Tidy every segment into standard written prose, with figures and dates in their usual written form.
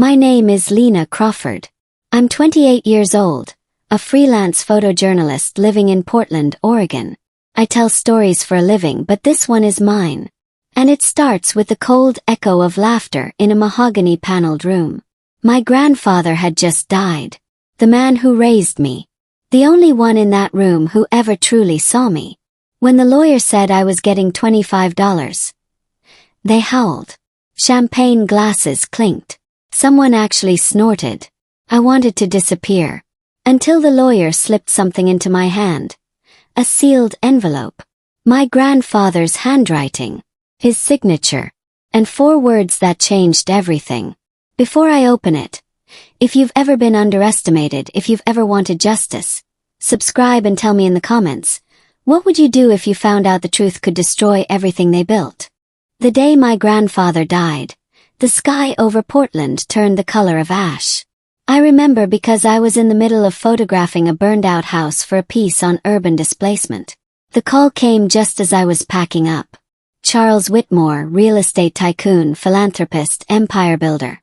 My name is Lena Crawford. I'm 28 years old, a freelance photojournalist living in Portland, Oregon. I tell stories for a living, but this one is mine. And it starts with the cold echo of laughter in a mahogany-paneled room. My grandfather had just died. The man who raised me. The only one in that room who ever truly saw me. When the lawyer said I was getting $25, they howled. Champagne glasses clinked. Someone actually snorted. I wanted to disappear. Until the lawyer slipped something into my hand. A sealed envelope. My grandfather's handwriting. His signature. And 4 words that changed everything. Before I open it, if you've ever been underestimated, if you've ever wanted justice, subscribe and tell me in the comments, what would you do if you found out the truth could destroy everything they built? The day my grandfather died, the sky over Portland turned the color of ash. I remember because I was in the middle of photographing a burned-out house for a piece on urban displacement. The call came just as I was packing up. Charles Whitmore, real estate tycoon, philanthropist, empire builder.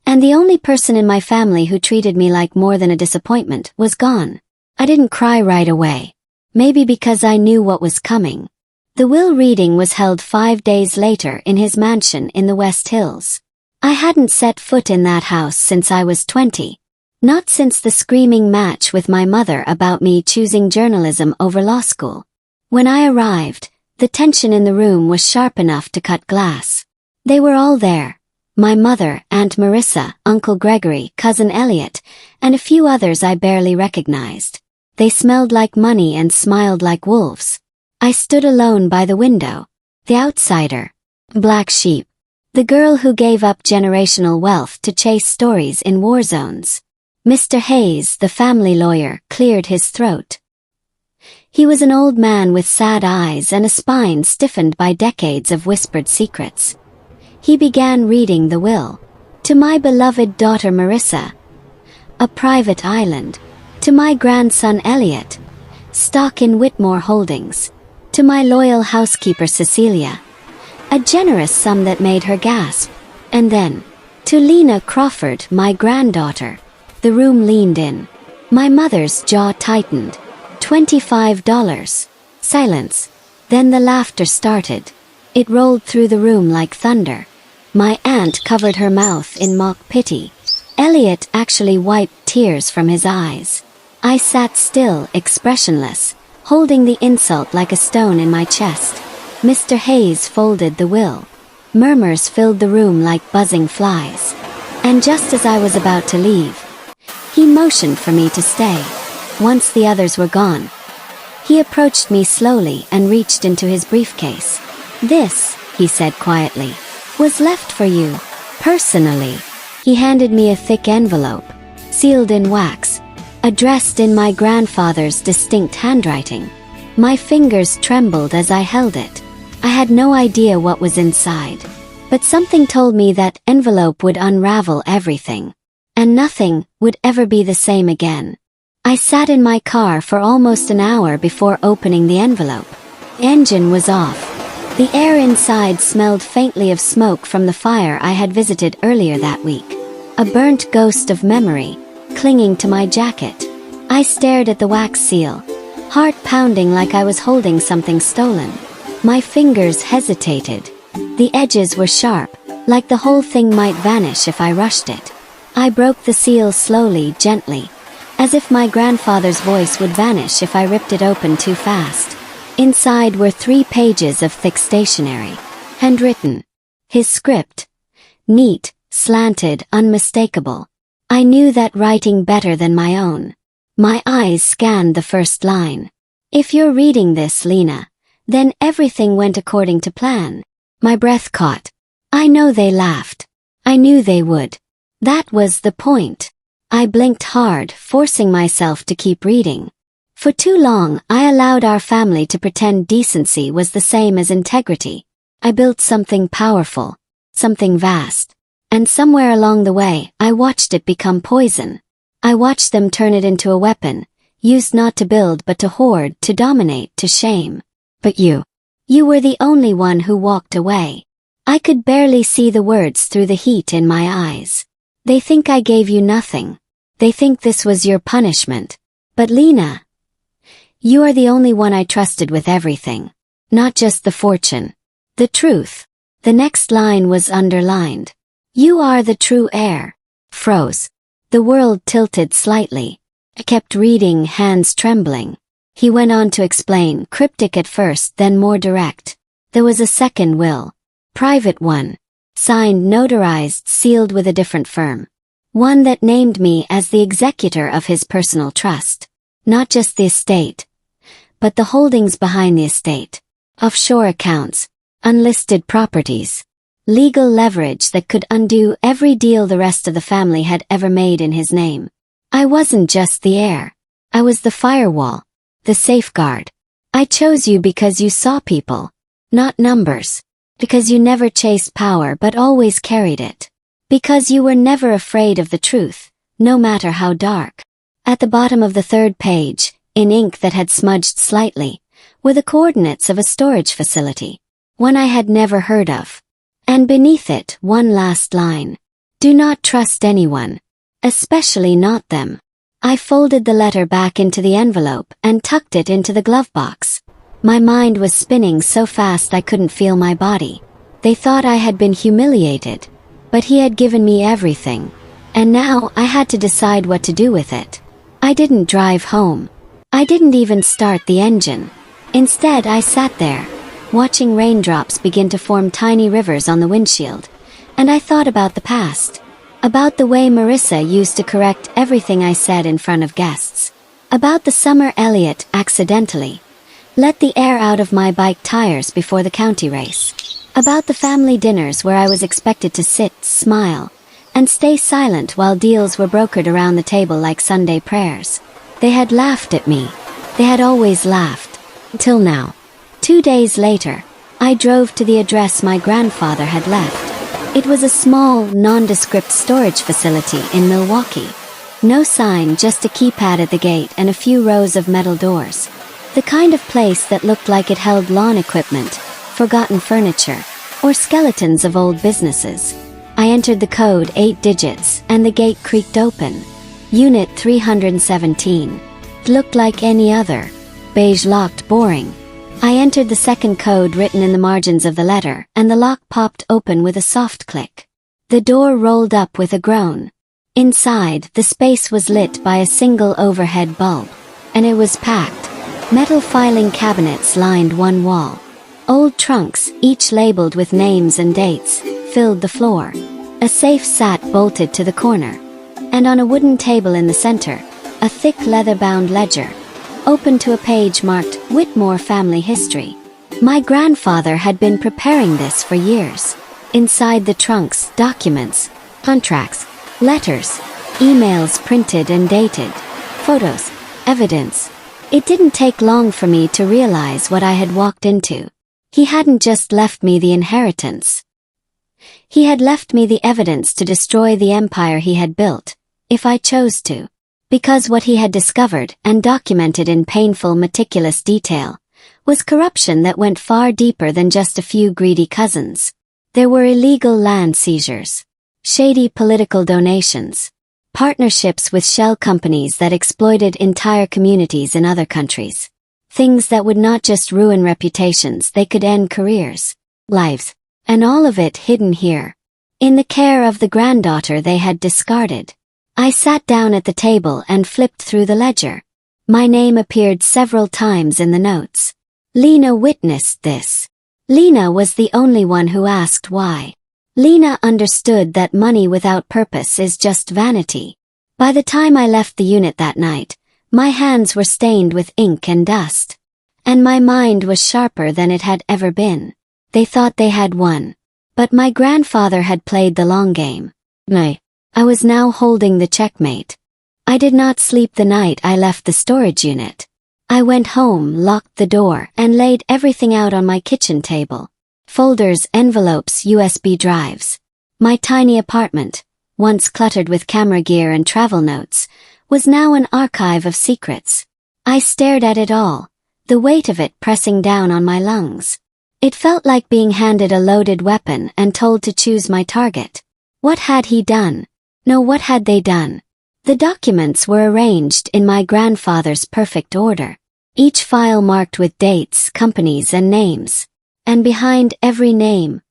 And the only person in my family who treated me like more than a disappointment was gone. I didn't cry right away. Maybe because I knew what was coming. The will reading was held 5 days later in his mansion in the West Hills. I hadn't set foot in that house since I was 20. Not since the screaming match with my mother about me choosing journalism over law school. When I arrived, the tension in the room was sharp enough to cut glass. They were all there. My mother, Aunt Marissa, Uncle Gregory, Cousin Elliot, and a few others I barely recognized. They smelled like money and smiled like wolves. I stood alone by the window. The outsider. Black sheep. The girl who gave up generational wealth to chase stories in war zones. Mr. Hayes, the family lawyer, cleared his throat. He was an old man with sad eyes and a spine stiffened by decades of whispered secrets. He began reading the will. To my beloved daughter Marissa. A private island. To my grandson Elliot. Stock in Whitmore Holdings. To my loyal housekeeper Cecilia. A generous sum that made her gasp. And then, to Lena Crawford, my granddaughter. The room leaned in. My mother's jaw tightened. $25. Silence. Then the laughter started. It rolled through the room like thunder. My aunt covered her mouth in mock pity. Elliot actually wiped tears from his eyes. I sat still, expressionless, holding the insult like a stone in my chest. Mr. Hayes folded the will. Murmurs filled the room like buzzing flies. And just as I was about to leave, he motioned for me to stay. Once the others were gone, he approached me slowly and reached into his briefcase. This, he said quietly, was left for you, personally. He handed me a thick envelope, sealed in wax, addressed in my grandfather's distinct handwriting. My fingers trembled as I held it. I had no idea what was inside, but something told me that envelope would unravel everything, and nothing would ever be the same again. I sat in my car for almost an hour before opening the envelope. The engine was off. The air inside smelled faintly of smoke from the fire I had visited earlier that week. A burnt ghost of memory, clinging to my jacket. I stared at the wax seal, heart pounding like I was holding something stolen. My fingers hesitated. The edges were sharp, like the whole thing might vanish if I rushed it. I broke the seal slowly, gently, as if my grandfather's voice would vanish if I ripped it open too fast. Inside were 3 pages of thick stationery, handwritten. His script. Neat, slanted, unmistakable. I knew that writing better than my own. My eyes scanned the first line. If you're reading this, Lena, then everything went according to plan. My breath caught. I know they laughed. I knew they would. That was the point. I blinked hard, forcing myself to keep reading. For too long, I allowed our family to pretend decency was the same as integrity. I built something powerful, something vast. And somewhere along the way, I watched it become poison. I watched them turn it into a weapon, used not to build but to hoard, to dominate, to shame. But you were the only one who walked away. I could barely see the words through the heat in my eyes. They think I gave you nothing. They think this was your punishment. But Lena, you are the only one I trusted with everything. Not just the fortune. The truth. The next line was underlined. You are the true heir. Froze. The world tilted slightly. I kept reading, hands trembling. He went on to explain, cryptic at first, then more direct. There was a second will. Private one. Signed, notarized, sealed with a different firm. One that named me as the executor of his personal trust. Not just the estate, but the holdings behind the estate. Offshore accounts. Unlisted properties. Legal leverage that could undo every deal the rest of the family had ever made in his name. I wasn't just the heir. I was the firewall. The safeguard. I chose you because you saw people. Not numbers. Because you never chased power but always carried it. Because you were never afraid of the truth, no matter how dark. At the bottom of the third page, in ink that had smudged slightly, were the coordinates of a storage facility. One I had never heard of. And beneath it, one last line. Do not trust anyone. Especially not them. I folded the letter back into the envelope and tucked it into the glove box. My mind was spinning so fast I couldn't feel my body. They thought I had been humiliated. But he had given me everything. And now I had to decide what to do with it. I didn't drive home. I didn't even start the engine. Instead, I sat there, watching raindrops begin to form tiny rivers on the windshield, and I thought about the past. About the way Marissa used to correct everything I said in front of guests. About the summer Elliot accidentally let the air out of my bike tires before the county race. About the family dinners where I was expected to sit, smile, and stay silent while deals were brokered around the table like Sunday prayers. They had laughed at me. They had always laughed. Until now. 2 days later, I drove to the address my grandfather had left. It was a small, nondescript storage facility in Milwaukee. No sign, just a keypad at the gate and a few rows of metal doors. The kind of place that looked like it held lawn equipment, forgotten furniture, or skeletons of old businesses. I entered the code, 8 digits, and the gate creaked open. Unit 317. It looked like any other. Beige locked, boring. I entered the second code written in the margins of the letter, and the lock popped open with a soft click. The door rolled up with a groan. Inside, the space was lit by a single overhead bulb. And it was packed. Metal filing cabinets lined one wall. Old trunks, each labeled with names and dates, filled the floor. A safe sat bolted to the corner. And on a wooden table in the center, a thick leather-bound ledger, open to a page marked Whitmore Family History. My grandfather had been preparing this for years. Inside the trunks, documents, contracts, letters, emails printed and dated, photos, evidence. It didn't take long for me to realize what I had walked into. He hadn't just left me the inheritance. He had left me the evidence to destroy the empire he had built, if I chose to. Because what he had discovered, and documented in painful, meticulous detail, was corruption that went far deeper than just a few greedy cousins. There were illegal land seizures, shady political donations, partnerships with shell companies that exploited entire communities in other countries. Things that would not just ruin reputations, they could end careers, lives, and all of it hidden here, in the care of the granddaughter they had discarded. I sat down at the table and flipped through the ledger. My name appeared several times in the notes. Lena witnessed this. Lena was the only one who asked why. Lena understood that money without purpose is just vanity. By the time I left the unit that night, my hands were stained with ink and dust. And my mind was sharper than it had ever been. They thought they had won. But my grandfather had played the long game. I was now holding the checkmate. I did not sleep the night I left the storage unit. I went home, locked the door, and laid everything out on my kitchen table. Folders, envelopes, USB drives. My tiny apartment, once cluttered with camera gear and travel notes, was now an archive of secrets. I stared at it all, the weight of it pressing down on my lungs. It felt like being handed a loaded weapon and told to choose my target. What had he done? No, what had they done? The documents were arranged in my grandfather's perfect order. Each file marked with dates, companies, and names. And behind every name,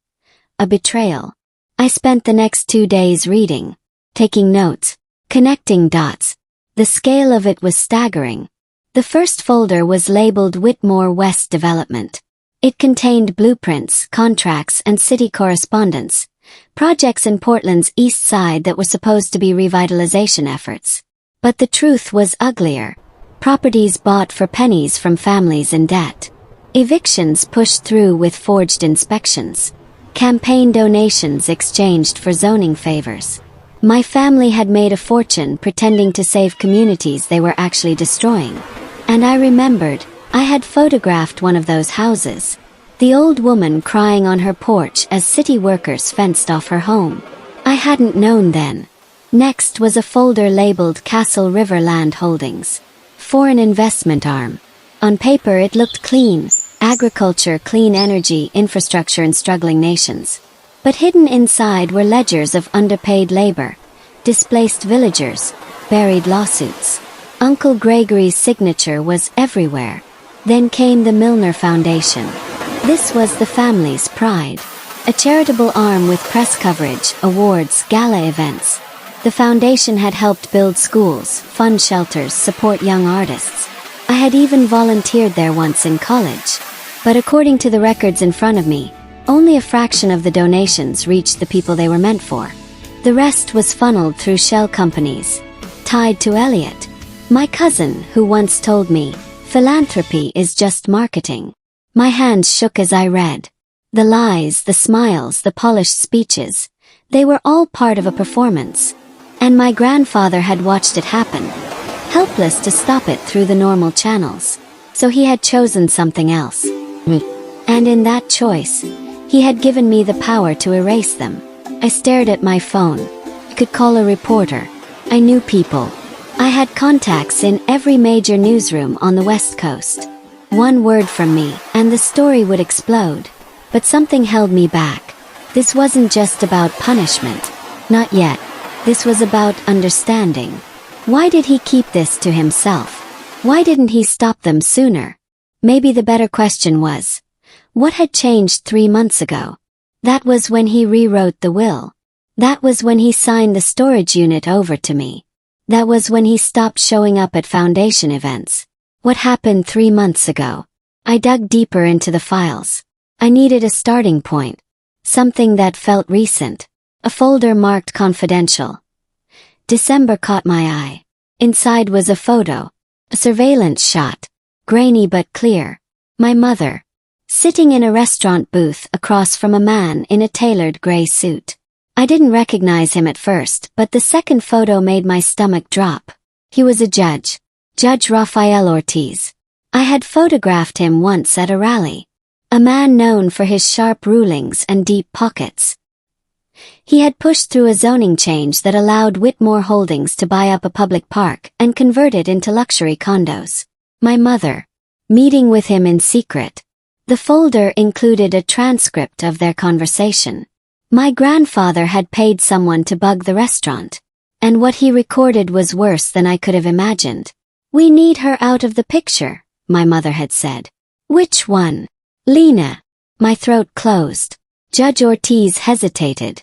a betrayal. I spent the next 2 days reading, taking notes, connecting dots. The scale of it was staggering. The first folder was labeled Whitmore West Development. It contained blueprints, contracts, and city correspondence, projects in Portland's east side that were supposed to be revitalization efforts. But the truth was uglier. Properties bought for pennies from families in debt. Evictions pushed through with forged inspections. Campaign donations exchanged for zoning favors. My family had made a fortune pretending to save communities they were actually destroying. And I remembered, I had photographed one of those houses. The old woman crying on her porch as city workers fenced off her home. I hadn't known then. Next was a folder labeled Castle River Land Holdings. Foreign investment arm. On paper it looked clean. Agriculture, clean energy, infrastructure in struggling nations. But hidden inside were ledgers of underpaid labor, displaced villagers, buried lawsuits. Uncle Gregory's signature was everywhere. Then came the Milner Foundation. This was the family's pride. A charitable arm with press coverage, awards, gala events. The foundation had helped build schools, fund shelters, support young artists. I had even volunteered there once in college. But according to the records in front of me, only a fraction of the donations reached the people they were meant for. The rest was funneled through shell companies, tied to Elliot, my cousin, who once told me, philanthropy is just marketing. My hands shook as I read. The lies, the smiles, the polished speeches, they were all part of a performance. And my grandfather had watched it happen, helpless to stop it through the normal channels. So he had chosen something else. And in that choice, he had given me the power to erase them. I stared at my phone. I could call a reporter. I knew people. I had contacts in every major newsroom on the West Coast. One word from me, and the story would explode. But something held me back. This wasn't just about punishment. Not yet. This was about understanding. Why did he keep this to himself? Why didn't he stop them sooner? Maybe the better question was, what had changed 3 months ago? That was when he rewrote the will. That was when he signed the storage unit over to me. That was when he stopped showing up at foundation events. What happened 3 months ago? I dug deeper into the files. I needed a starting point. Something that felt recent. A folder marked confidential. December caught my eye. Inside was a photo. A surveillance shot. Grainy but clear. My mother. Sitting in a restaurant booth across from a man in a tailored gray suit. I didn't recognize him at first, but the second photo made my stomach drop. He was a judge. Judge Rafael Ortiz. I had photographed him once at a rally. A man known for his sharp rulings and deep pockets. He had pushed through a zoning change that allowed Whitmore Holdings to buy up a public park and convert it into luxury condos. My mother. Meeting with him in secret. The folder included a transcript of their conversation. My grandfather had paid someone to bug the restaurant. And what he recorded was worse than I could have imagined. "We need her out of the picture," my mother had said. "Which one?" "Lena." My throat closed. Judge Ortiz hesitated.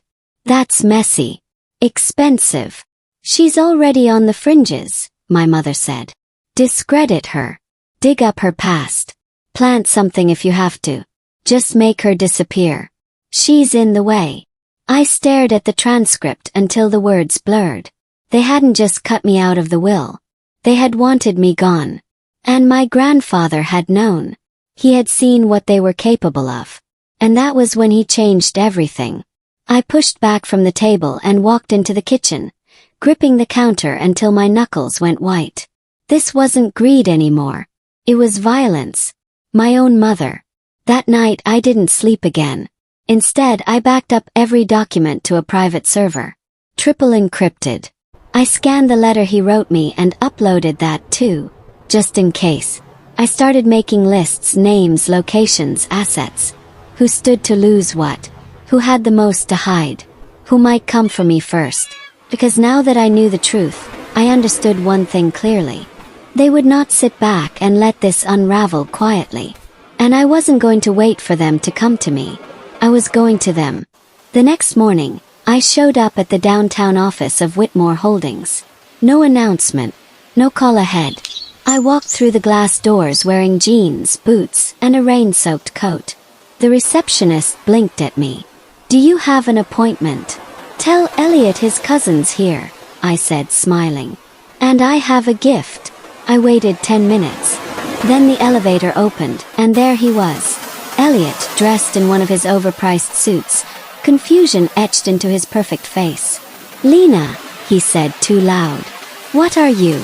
"That's messy. Expensive. She's already on the fringes," my mother said. "Discredit her. Dig up her past. Plant something if you have to. Just make her disappear. She's in the way." I stared at the transcript until the words blurred. They hadn't just cut me out of the will. They had wanted me gone. And my grandfather had known. He had seen what they were capable of. And that was when he changed everything. I pushed back from the table and walked into the kitchen, gripping the counter until my knuckles went white. This wasn't greed anymore. It was violence. My own mother. That night I didn't sleep again. Instead, I backed up every document to a private server. Triple encrypted. I scanned the letter he wrote me and uploaded that too, just in case. I started making lists, names, locations, assets. Who stood to lose what? Who had the most to hide? Who might come for me first? Because now that I knew the truth, I understood one thing clearly. They would not sit back and let this unravel quietly. And I wasn't going to wait for them to come to me. I was going to them. The next morning, I showed up at the downtown office of Whitmore Holdings. No announcement, no call ahead. I walked through the glass doors wearing jeans, boots, and a rain-soaked coat. The receptionist blinked at me. "Do you have an appointment?" "Tell Elliot his cousin's here," I said, smiling. "And I have a gift." I waited 10 minutes. Then the elevator opened, and there he was. Elliot, dressed in one of his overpriced suits, confusion etched into his perfect face. "Lena," he said too loud. "What are you?"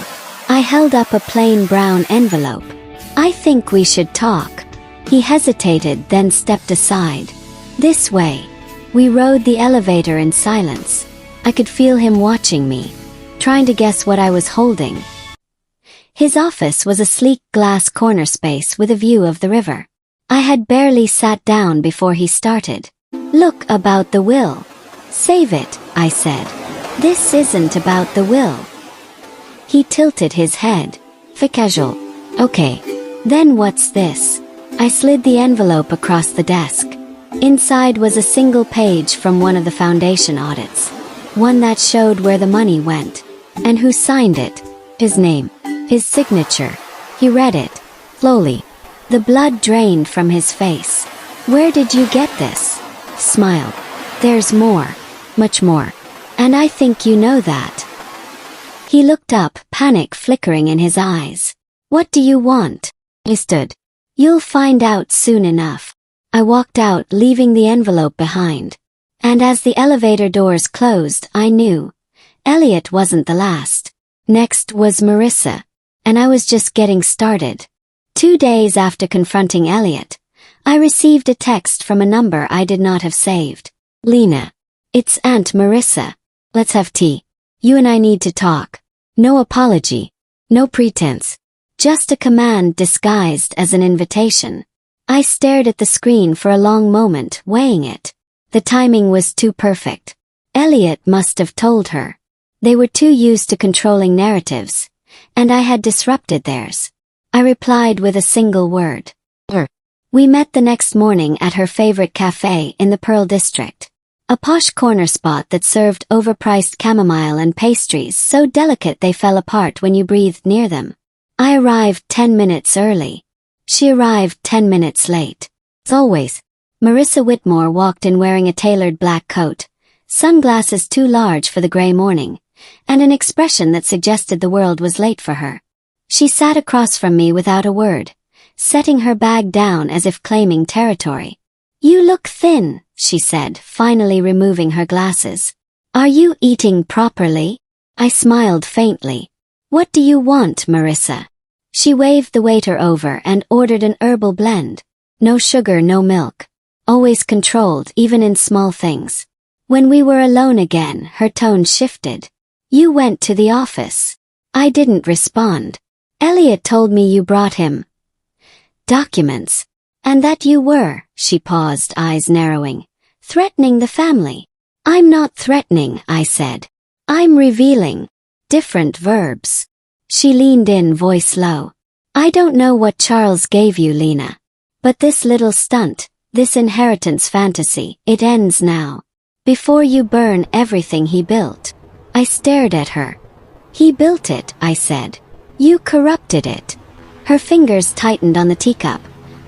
I held up a plain brown envelope. "I think we should talk." He hesitated, then stepped aside. "This way." We rode the elevator in silence. I could feel him watching me, trying to guess what I was holding. His office was a sleek glass corner space with a view of the river. I had barely sat down before he started. "Look, about the will." "Save it," I said. "This isn't about the will." He tilted his head. "Casual." "Okay. Then what's this?" I slid the envelope across the desk. Inside was a single page from one of the foundation audits. One that showed where the money went. And who signed it. His name. His signature. He read it. Slowly. The blood drained from his face. "Where did you get this?" Smiled. "There's more. Much more. And I think you know that." He looked up, panic flickering in his eyes. "What do you want?" I stood. "You'll find out soon enough." I walked out, leaving the envelope behind. And as the elevator doors closed, I knew. Elliot wasn't the last. Next was Marissa. And I was just getting started. 2 days after confronting Elliot, I received a text from a number I did not have saved. "Lena. It's Aunt Marissa. Let's have tea. You and I need to talk." No apology. No pretense. Just a command disguised as an invitation. I stared at the screen for a long moment, weighing it. The timing was too perfect. Elliot must have told her. They were too used to controlling narratives. And I had disrupted theirs. I replied with a single word. We met the next morning at her favorite cafe in the Pearl District. A posh corner spot that served overpriced chamomile and pastries so delicate they fell apart when you breathed near them. I arrived 10 minutes early. She arrived 10 minutes late. As always, Marissa Whitmore walked in wearing a tailored black coat, sunglasses too large for the gray morning, and an expression that suggested the world was late for her. She sat across from me without a word, setting her bag down as if claiming territory. "You look thin," she said, finally removing her glasses. "Are you eating properly?" I smiled faintly. "What do you want, Marissa?" She waved the waiter over and ordered an herbal blend. No sugar, no milk. Always controlled, even in small things. When we were alone again, her tone shifted. "You went to the office." I didn't respond. "Elliot told me you brought him documents. And that you were," she paused, eyes narrowing, "threatening the family." "I'm not threatening," I said. "I'm revealing." Different verbs. She leaned in, voice low. "I don't know what Charles gave you, Lena. But this little stunt, this inheritance fantasy, it ends now. Before you burn everything he built." I stared at her. "He built it," I said. "You corrupted it." Her fingers tightened on the teacup,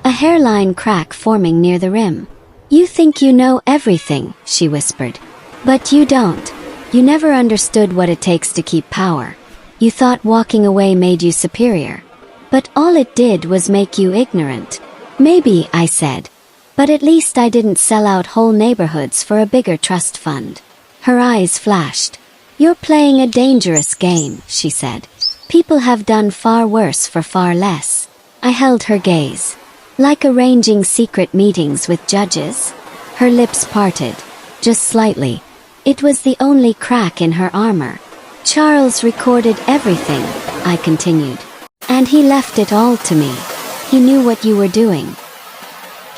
a hairline crack forming near the rim. "You think you know everything," she whispered. "But you don't. You never understood what it takes to keep power. You thought walking away made you superior. But all it did was make you ignorant." "Maybe," I said. "But at least I didn't sell out whole neighborhoods for a bigger trust fund." Her eyes flashed. "You're playing a dangerous game," she said. "People have done far worse for far less." I held her gaze. "Like arranging secret meetings with judges?" Her lips parted. Just slightly. It was the only crack in her armor. "Charles recorded everything," I continued. "And he left it all to me. He knew what you were doing.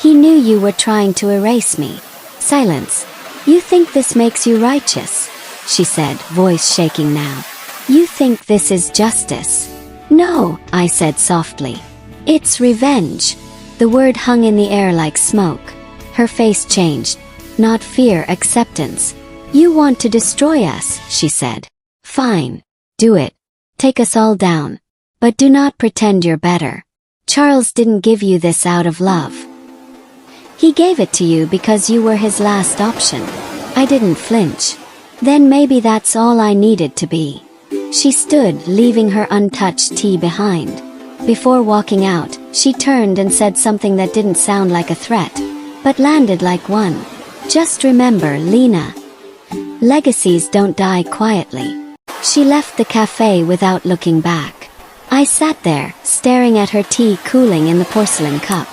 He knew you were trying to erase me." Silence. "You think this makes you righteous?" she said, voice shaking now. You think this is justice? No, I said softly. It's revenge. The word hung in the air like smoke. Her face changed. Not fear, acceptance. You want to destroy us, she said. Fine. Do it. Take us all down. But do not pretend you're better. Charles didn't give you this out of love. He gave it to you because you were his last option. I didn't flinch. Then maybe that's all I needed to be. She stood, leaving her untouched tea behind. Before walking out, she turned and said something that didn't sound like a threat, but landed like one. Just remember, Lena. Legacies don't die quietly. She left the cafe without looking back. I sat there, staring at her tea cooling in the porcelain cup.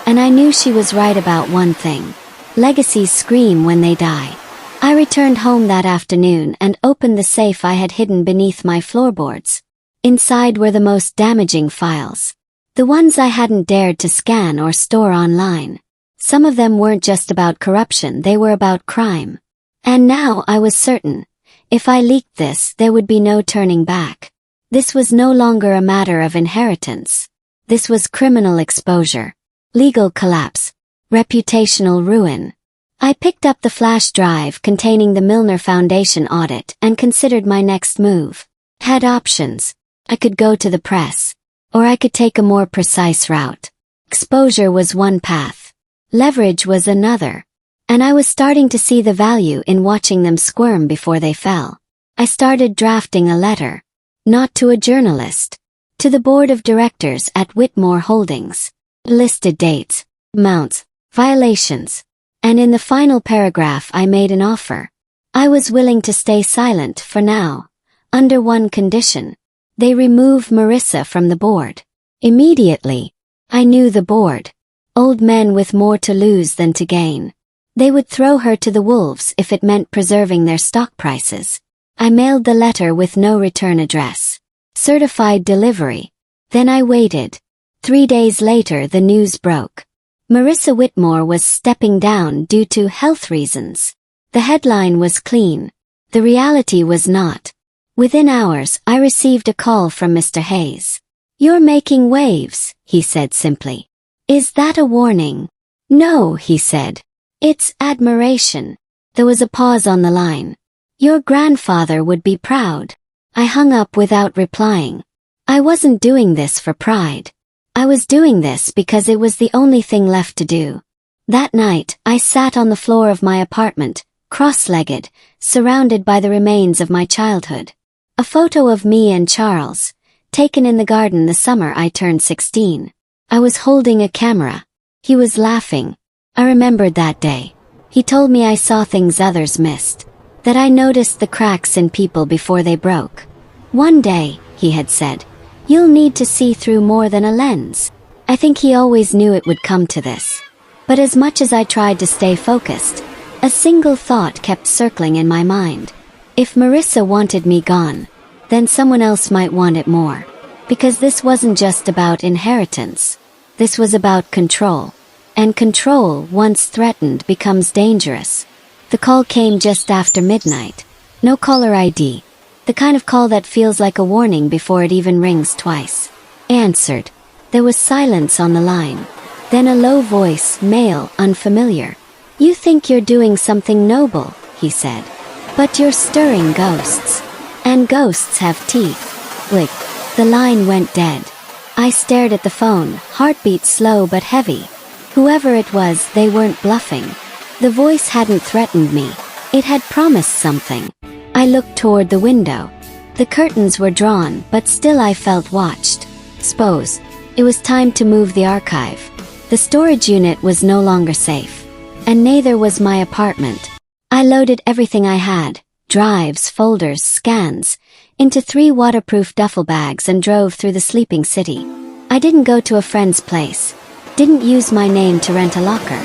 And I knew she was right about one thing. Legacies scream when they die. I returned home that afternoon and opened the safe I had hidden beneath my floorboards. Inside were the most damaging files. The ones I hadn't dared to scan or store online. Some of them weren't just about corruption, they were about crime. And now I was certain, if I leaked this, there would be no turning back. This was no longer a matter of inheritance. This was criminal exposure, legal collapse, reputational ruin. I picked up the flash drive containing the Milner Foundation audit and considered my next move. Had options. I could go to the press. Or I could take a more precise route. Exposure was one path. Leverage was another. And I was starting to see the value in watching them squirm before they fell. I started drafting a letter. Not to a journalist. To the board of directors at Whitmore Holdings. Listed dates, amounts, violations. And in the final paragraph I made an offer. I was willing to stay silent for now, under one condition. They remove Marissa from the board. Immediately. I knew the board. Old men with more to lose than to gain. They would throw her to the wolves if it meant preserving their stock prices. I mailed the letter with no return address. Certified delivery. Then I waited. 3 days later the news broke. Marissa Whitmore was stepping down due to health reasons. The headline was clean. The reality was not. Within hours, I received a call from Mr. Hayes. You're making waves, he said simply. Is that a warning? No, he said. It's admiration. There was a pause on the line. Your grandfather would be proud. I hung up without replying. I wasn't doing this for pride. I was doing this because it was the only thing left to do. That night, I sat on the floor of my apartment, cross-legged, surrounded by the remains of my childhood. A photo of me and Charles, taken in the garden the summer I turned 16. I was holding a camera. He was laughing. I remembered that day. He told me I saw things others missed. That I noticed the cracks in people before they broke. One day, he had said, you'll need to see through more than a lens. I think he always knew it would come to this. But as much as I tried to stay focused, a single thought kept circling in my mind. If Marissa wanted me gone, then someone else might want it more. Because this wasn't just about inheritance. This was about control. And control, once threatened, becomes dangerous. The call came just after midnight. No caller ID. The kind of call that feels like a warning before it even rings twice. Answered. There was silence on the line. Then a low voice, male, unfamiliar. You think you're doing something noble, he said. But you're stirring ghosts. And ghosts have teeth. Blick. The line went dead. I stared at the phone, heartbeat slow but heavy. Whoever it was, they weren't bluffing. The voice hadn't threatened me. It had promised something. I looked toward the window. The curtains were drawn, but still I felt watched. Suppose. It was time to move the archive. The storage unit was no longer safe. And neither was my apartment. I loaded everything I had, drives, folders, scans, into 3 waterproof duffel bags and drove through the sleeping city. I didn't go to a friend's place. Didn't use my name to rent a locker.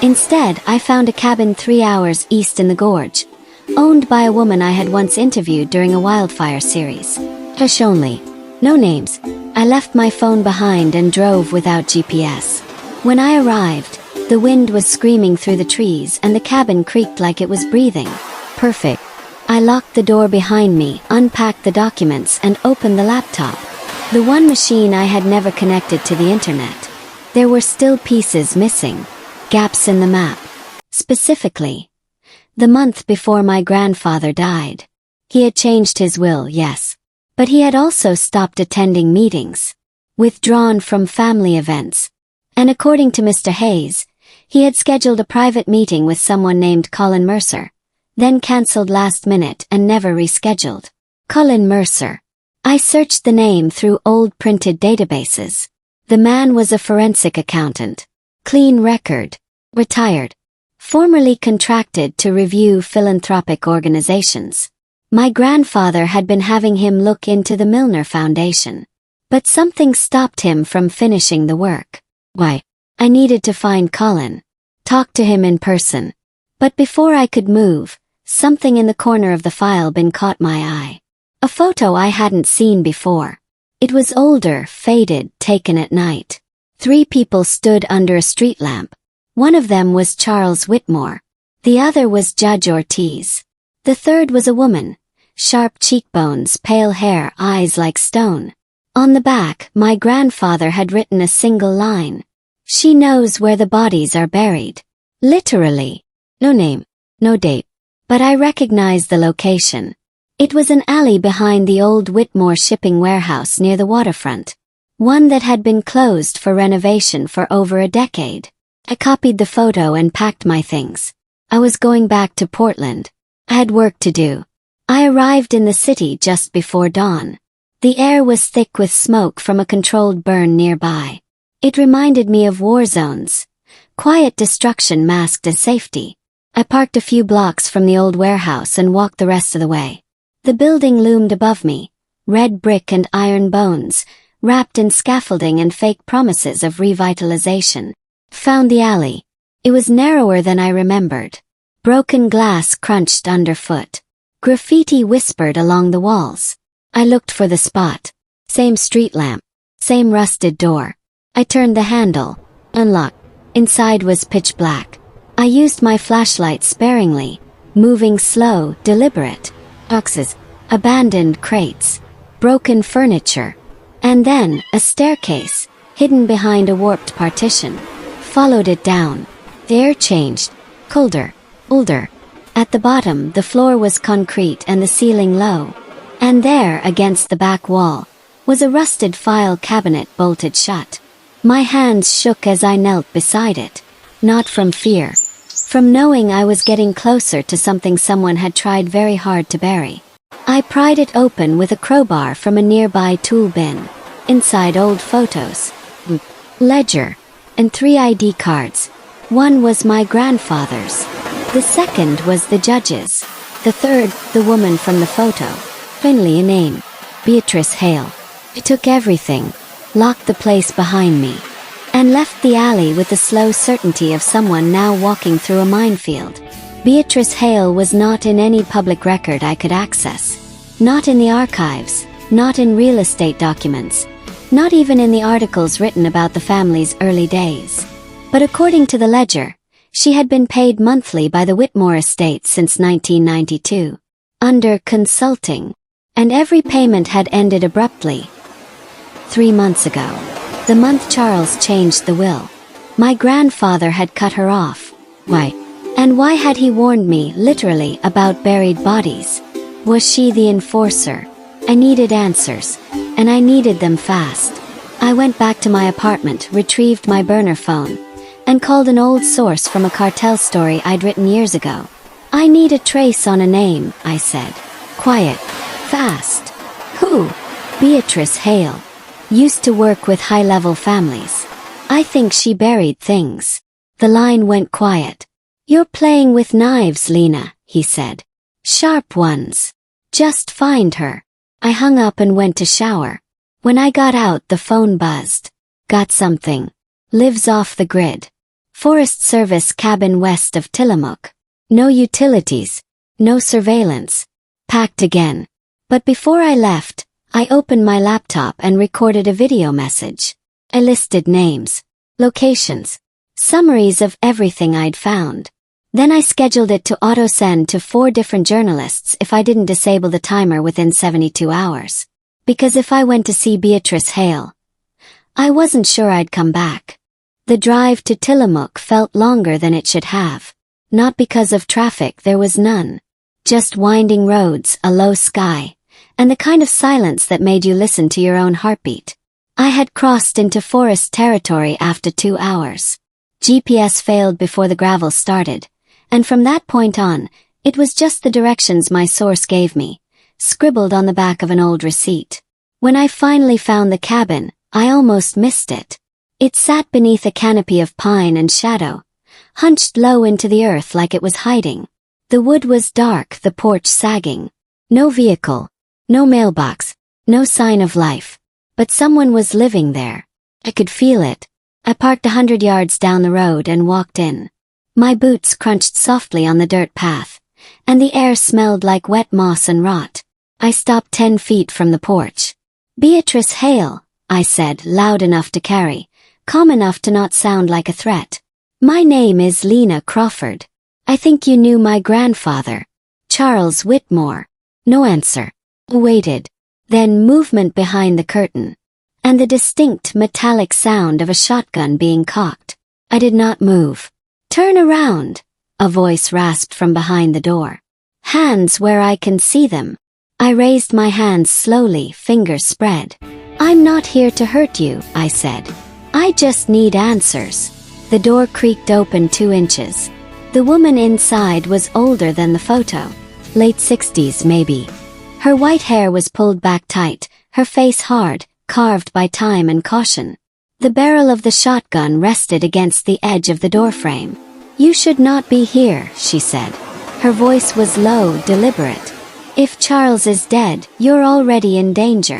Instead, I found a cabin 3 hours east in the gorge, owned by a woman I had once interviewed during a wildfire series. Hush only. No names. I left my phone behind and drove without GPS. When I arrived, the wind was screaming through the trees and the cabin creaked like it was breathing. Perfect. I locked the door behind me, unpacked the documents, and opened the laptop. The one machine I had never connected to the internet. There were still pieces missing, gaps in the map. Specifically, the month before my grandfather died. He had changed his will, yes. But he had also stopped attending meetings, withdrawn from family events. And according to Mr. Hayes, he had scheduled a private meeting with someone named Colin Mercer, then cancelled last minute and never rescheduled. Colin Mercer. I searched the name through old printed databases. The man was a forensic accountant. Clean record. Retired. Formerly contracted to review philanthropic organizations. My grandfather had been having him look into the Milner Foundation. But something stopped him from finishing the work. Why? I needed to find Colin. Talk to him in person. But before I could move, something in the corner of the file bin caught my eye. A photo I hadn't seen before. It was older, faded, taken at night. 3 people stood under a street lamp. One of them was Charles Whitmore. The other was Judge Ortiz. The third was a woman. Sharp cheekbones, pale hair, eyes like stone. On the back, my grandfather had written a single line. She knows where the bodies are buried. Literally. No name, no date. But I recognized the location. It was an alley behind the old Whitmore shipping warehouse near the waterfront. One that had been closed for renovation for over a decade. I copied the photo and packed my things. I was going back to Portland. I had work to do. I arrived in the city just before dawn. The air was thick with smoke from a controlled burn nearby. It reminded me of war zones. Quiet destruction masked as safety. I parked a few blocks from the old warehouse and walked the rest of the way. The building loomed above me, red brick and iron bones, wrapped in scaffolding and fake promises of revitalization. Found the alley. It was narrower than I remembered. Broken glass crunched underfoot. Graffiti whispered along the walls. I looked for the spot. Same street lamp. Same rusted door. I turned the handle. Unlocked. Inside was pitch black. I used my flashlight sparingly, moving slow, deliberate. Boxes. Abandoned crates. Broken furniture. And then, a staircase, hidden behind a warped partition. Followed it down. The air changed. Colder. Older. At the bottom, the floor was concrete and the ceiling low. And there, against the back wall, was a rusted file cabinet bolted shut. My hands shook as I knelt beside it. Not from fear. From knowing I was getting closer to something someone had tried very hard to bury. I pried it open with a crowbar from a nearby tool bin. Inside old photos. Ledger. And 3 ID cards. One was my grandfather's. The second was the judge's. The third, the woman from the photo. Finally a name. Beatrice Hale. I took everything, locked the place behind me, and left the alley with the slow certainty of someone now walking through a minefield. Beatrice Hale was not in any public record I could access. Not in the archives, not in real estate documents, not even in the articles written about the family's early days. But according to the ledger, she had been paid monthly by the Whitmore estate since 1992, under consulting, and every payment had ended abruptly. 3 months ago, the month Charles changed the will, my grandfather had cut her off. Why? And why had he warned me, literally, about buried bodies? Was she the enforcer? I needed answers, and I needed them fast. I went back to my apartment, retrieved my burner phone, and called an old source from a cartel story I'd written years ago. I need a trace on a name, I said. Quiet. Fast. Who? Beatrice Hale. Used to work with high-level families. I think she buried things. The line went quiet. You're playing with knives, Lena, he said. Sharp ones. Just find her. I hung up and went to shower. When I got out, the phone buzzed. Got something. Lives off the grid. Forest Service cabin west of Tillamook. No utilities. No surveillance. Packed again. But before I left, I opened my laptop and recorded a video message. I listed names, locations, summaries of everything I'd found. Then I scheduled it to auto-send to 4 different journalists if I didn't disable the timer within 72 hours. Because if I went to see Beatrice Hale, I wasn't sure I'd come back. The drive to Tillamook felt longer than it should have. Not because of traffic, there was none. Just winding roads, a low sky, and the kind of silence that made you listen to your own heartbeat. I had crossed into forest territory after 2 hours. GPS failed before the gravel started, and from that point on, it was just the directions my source gave me, scribbled on the back of an old receipt. When I finally found the cabin, I almost missed it. It sat beneath a canopy of pine and shadow, hunched low into the earth like it was hiding. The wood was dark, the porch sagging. No vehicle, no mailbox, no sign of life. But someone was living there. I could feel it. I parked 100 yards down the road and walked in. My boots crunched softly on the dirt path, and the air smelled like wet moss and rot. I stopped 10 feet from the porch. "Beatrice Hale," I said, loud enough to carry, calm enough to not sound like a threat. "My name is Lena Crawford. I think you knew my grandfather, Charles Whitmore." No answer. I waited. Then movement behind the curtain, and the distinct metallic sound of a shotgun being cocked. I did not move. "Turn around," a voice rasped from behind the door. "Hands where I can see them." I raised my hands slowly, fingers spread. "I'm not here to hurt you," I said. "I just need answers." The door creaked open 2 inches. The woman inside was older than the photo. Late 60s maybe. Her white hair was pulled back tight, her face hard, carved by time and caution. The barrel of the shotgun rested against the edge of the doorframe. "You should not be here," she said. Her voice was low, deliberate. "If Charles is dead, you're already in danger."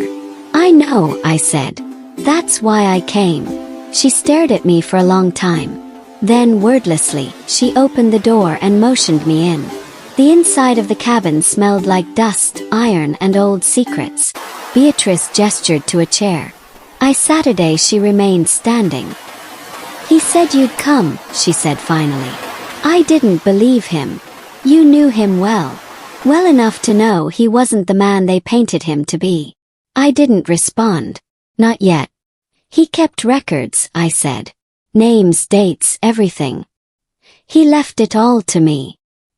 "I know," I said. "That's why I came." She stared at me for a long time. Then, wordlessly, she opened the door and motioned me in. The inside of the cabin smelled like dust, iron, and old secrets. Beatrice gestured to a chair. Saturday she remained standing. "He said you'd come," she said finally. I didn't believe him. "You knew him well. Well enough to know he wasn't the man they painted him to be." I didn't respond. "Not yet." "He kept records," I said. "Names, dates, everything. He left it all to me."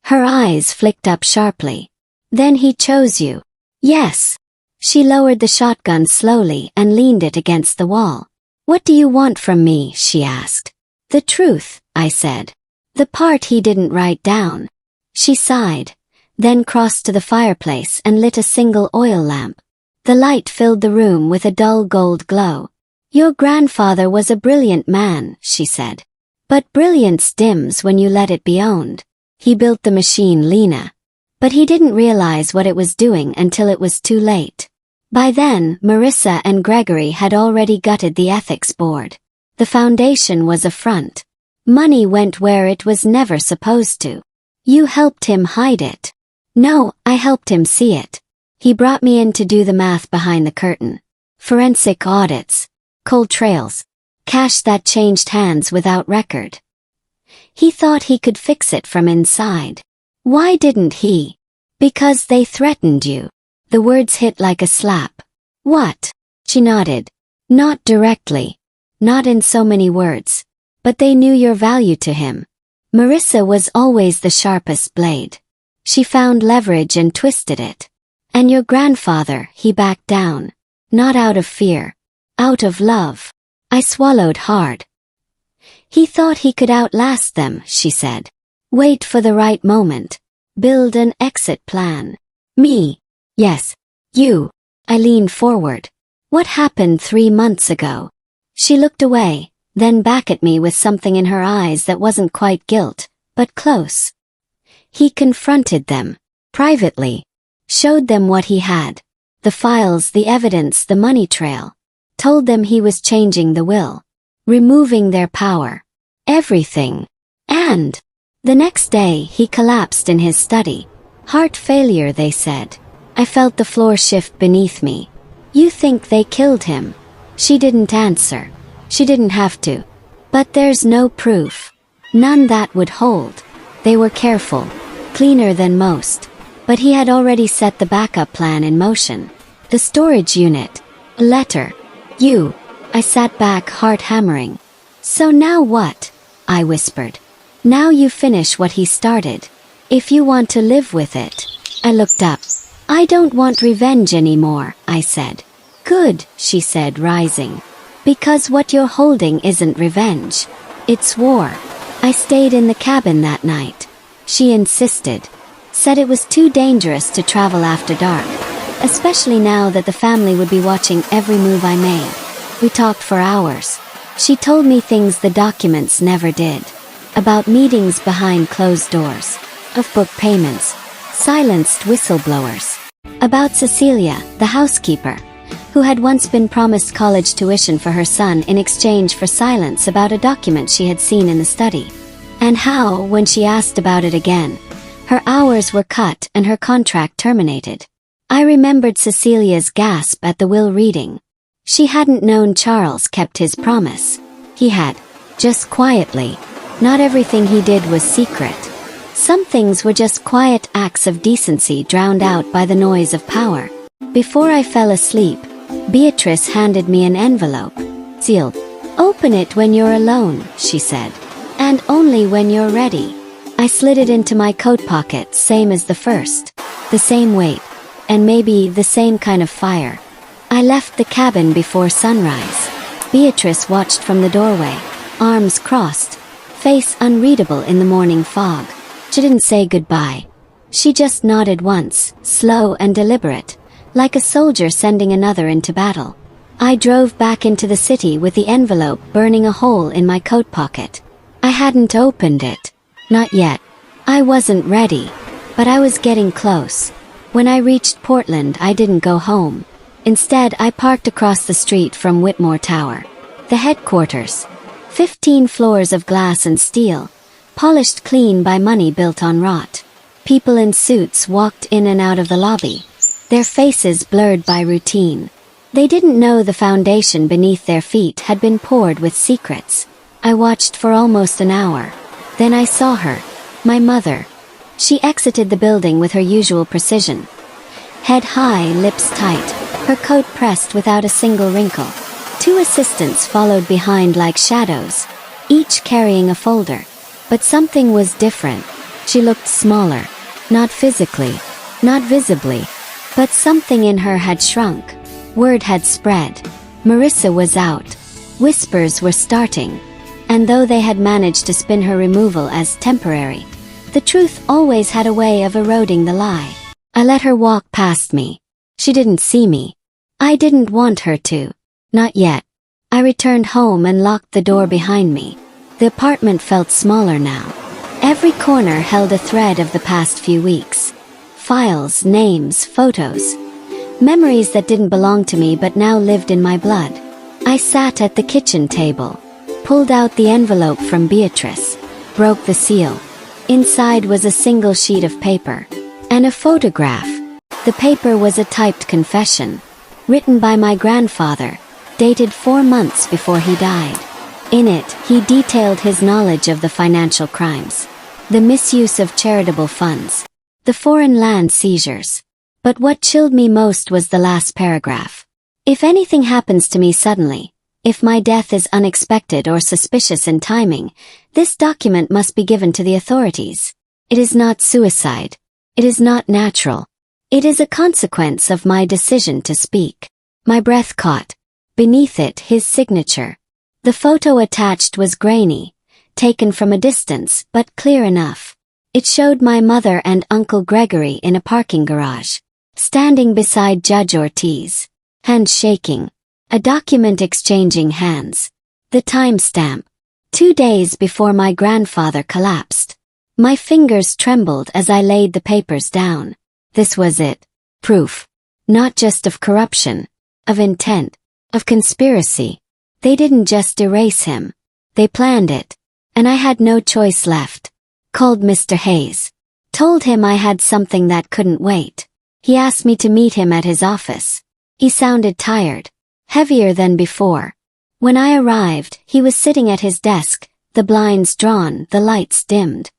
Her eyes flicked up sharply. "Then he chose you?" "Yes." She lowered the shotgun slowly and leaned it against the wall. "What do you want from me?" she asked. "The truth," I said. "The part he didn't write down." She sighed, then crossed to the fireplace and lit a single oil lamp. The light filled the room with a dull gold glow. "Your grandfather was a brilliant man," she said. "But brilliance dims when you let it be owned. He built the machine, Lena. But he didn't realize what it was doing until it was too late. By then, Marissa and Gregory had already gutted the ethics board. The foundation was a front. Money went where it was never supposed to. You helped him hide it." "No, I helped him see it. He brought me in to do the math behind the curtain. Forensic audits, cold trails, cash that changed hands without record. He thought he could fix it from inside." "Why didn't he?" "Because they threatened you." The words hit like a slap. "What?" She nodded. "Not directly. Not in so many words. But they knew your value to him. Marissa was always the sharpest blade. She found leverage and twisted it. And your grandfather, he backed down. Not out of fear. Out of love." I swallowed hard. "He thought he could outlast them," she said. "Wait for the right moment. Build an exit plan." "Me?" "Yes. You." I leaned forward. "What happened 3 months ago?" She looked away, then back at me with something in her eyes that wasn't quite guilt, but close. "He confronted them. Privately. Showed them what he had. The files, the evidence, the money trail. Told them he was changing the will. Removing their power. Everything. And the next day he collapsed in his study. Heart failure, they said. I felt the floor shift beneath me. "You think they killed him?" She didn't answer. She didn't have to. "But there's no proof. None that would hold." They were careful, cleaner than most. But he had already set the backup plan in motion. The storage unit. A letter. You. I sat back, heart hammering. So now what? I whispered. Now you finish what he started. If you want to live with it. I looked up. I don't want revenge anymore, I said. Good, she said, rising. Because what you're holding isn't revenge. It's war. I stayed in the cabin that night. She insisted. Said it was too dangerous to travel after dark. Especially now that the family would be watching every move I made. We talked for hours. She told me things the documents never did. About meetings behind closed doors. Of book payments. Silenced whistleblowers. About Cecilia, the housekeeper, who had once been promised college tuition for her son in exchange for silence about a document she had seen in the study. And how, when she asked about it again, her hours were cut and her contract terminated. I remembered Cecilia's gasp at the will reading. She hadn't known Charles kept his promise. He had. Just quietly. Not everything he did was secret. Some things were just quiet acts of decency drowned out by the noise of power. Before I fell asleep, Beatrice handed me an envelope. Sealed. Open it when you're alone, she said. And only when you're ready. I slid it into my coat pocket, same as the first. The same weight. And maybe the same kind of fire. I left the cabin before sunrise. Beatrice watched from the doorway, arms crossed, face unreadable in the morning fog. She didn't say goodbye. She just nodded once, slow and deliberate, like a soldier sending another into battle. I drove back into the city with the envelope burning a hole in my coat pocket. I hadn't opened it. Not yet. I wasn't ready. But I was getting close. When I reached Portland, I didn't go home. Instead, I parked across the street from Whitmore Tower. The headquarters. 15 floors of glass and steel, polished clean by money built on rot. People in suits walked in and out of the lobby, their faces blurred by routine. They didn't know the foundation beneath their feet had been poured with secrets. I watched for almost an hour. Then I saw her, my mother. She exited the building with her usual precision. Head high, lips tight, her coat pressed without a single wrinkle. 2 assistants followed behind like shadows, each carrying a folder. But something was different. She looked smaller. Not physically, not visibly. But something in her had shrunk. Word had spread. Marissa was out. Whispers were starting. And though they had managed to spin her removal as temporary, the truth always had a way of eroding the lie. I let her walk past me. She didn't see me. I didn't want her to. Not yet. I returned home and locked the door behind me. The apartment felt smaller now. Every corner held a thread of the past few weeks. Files, names, photos. Memories that didn't belong to me but now lived in my blood. I sat at the kitchen table, pulled out the envelope from Beatrice, broke the seal. Inside was a single sheet of paper. And a photograph. The paper was a typed confession, written by my grandfather, dated 4 months before he died. In it, he detailed his knowledge of the financial crimes, the misuse of charitable funds, the foreign land seizures. But what chilled me most was the last paragraph. If anything happens to me suddenly, if my death is unexpected or suspicious in timing, this document must be given to the authorities. It is not suicide. It is not natural. It is a consequence of my decision to speak. My breath caught. Beneath it, his signature. The photo attached was grainy, taken from a distance, but clear enough. It showed my mother and Uncle Gregory in a parking garage, standing beside Judge Ortiz, hands shaking, a document exchanging hands. The timestamp. 2 days before my grandfather collapsed. My fingers trembled as I laid the papers down. This was it. Proof. Not just of corruption, of intent, of conspiracy. They didn't just erase him. They planned it. And I had no choice left. Called Mr. Hayes. Told him I had something that couldn't wait. He asked me to meet him at his office. He sounded tired. Heavier than before. When I arrived, he was sitting at his desk, the blinds drawn, the lights dimmed.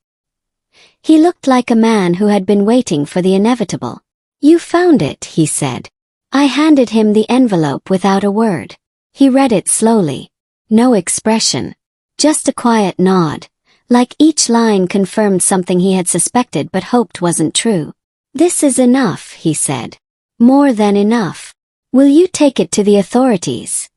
He looked like a man who had been waiting for the inevitable. "You found it," he said. I handed him the envelope without a word. He read it slowly. No expression. Just a quiet nod, like each line confirmed something he had suspected but hoped wasn't true. "This is enough," he said. "More than enough. Will you take it to the authorities?"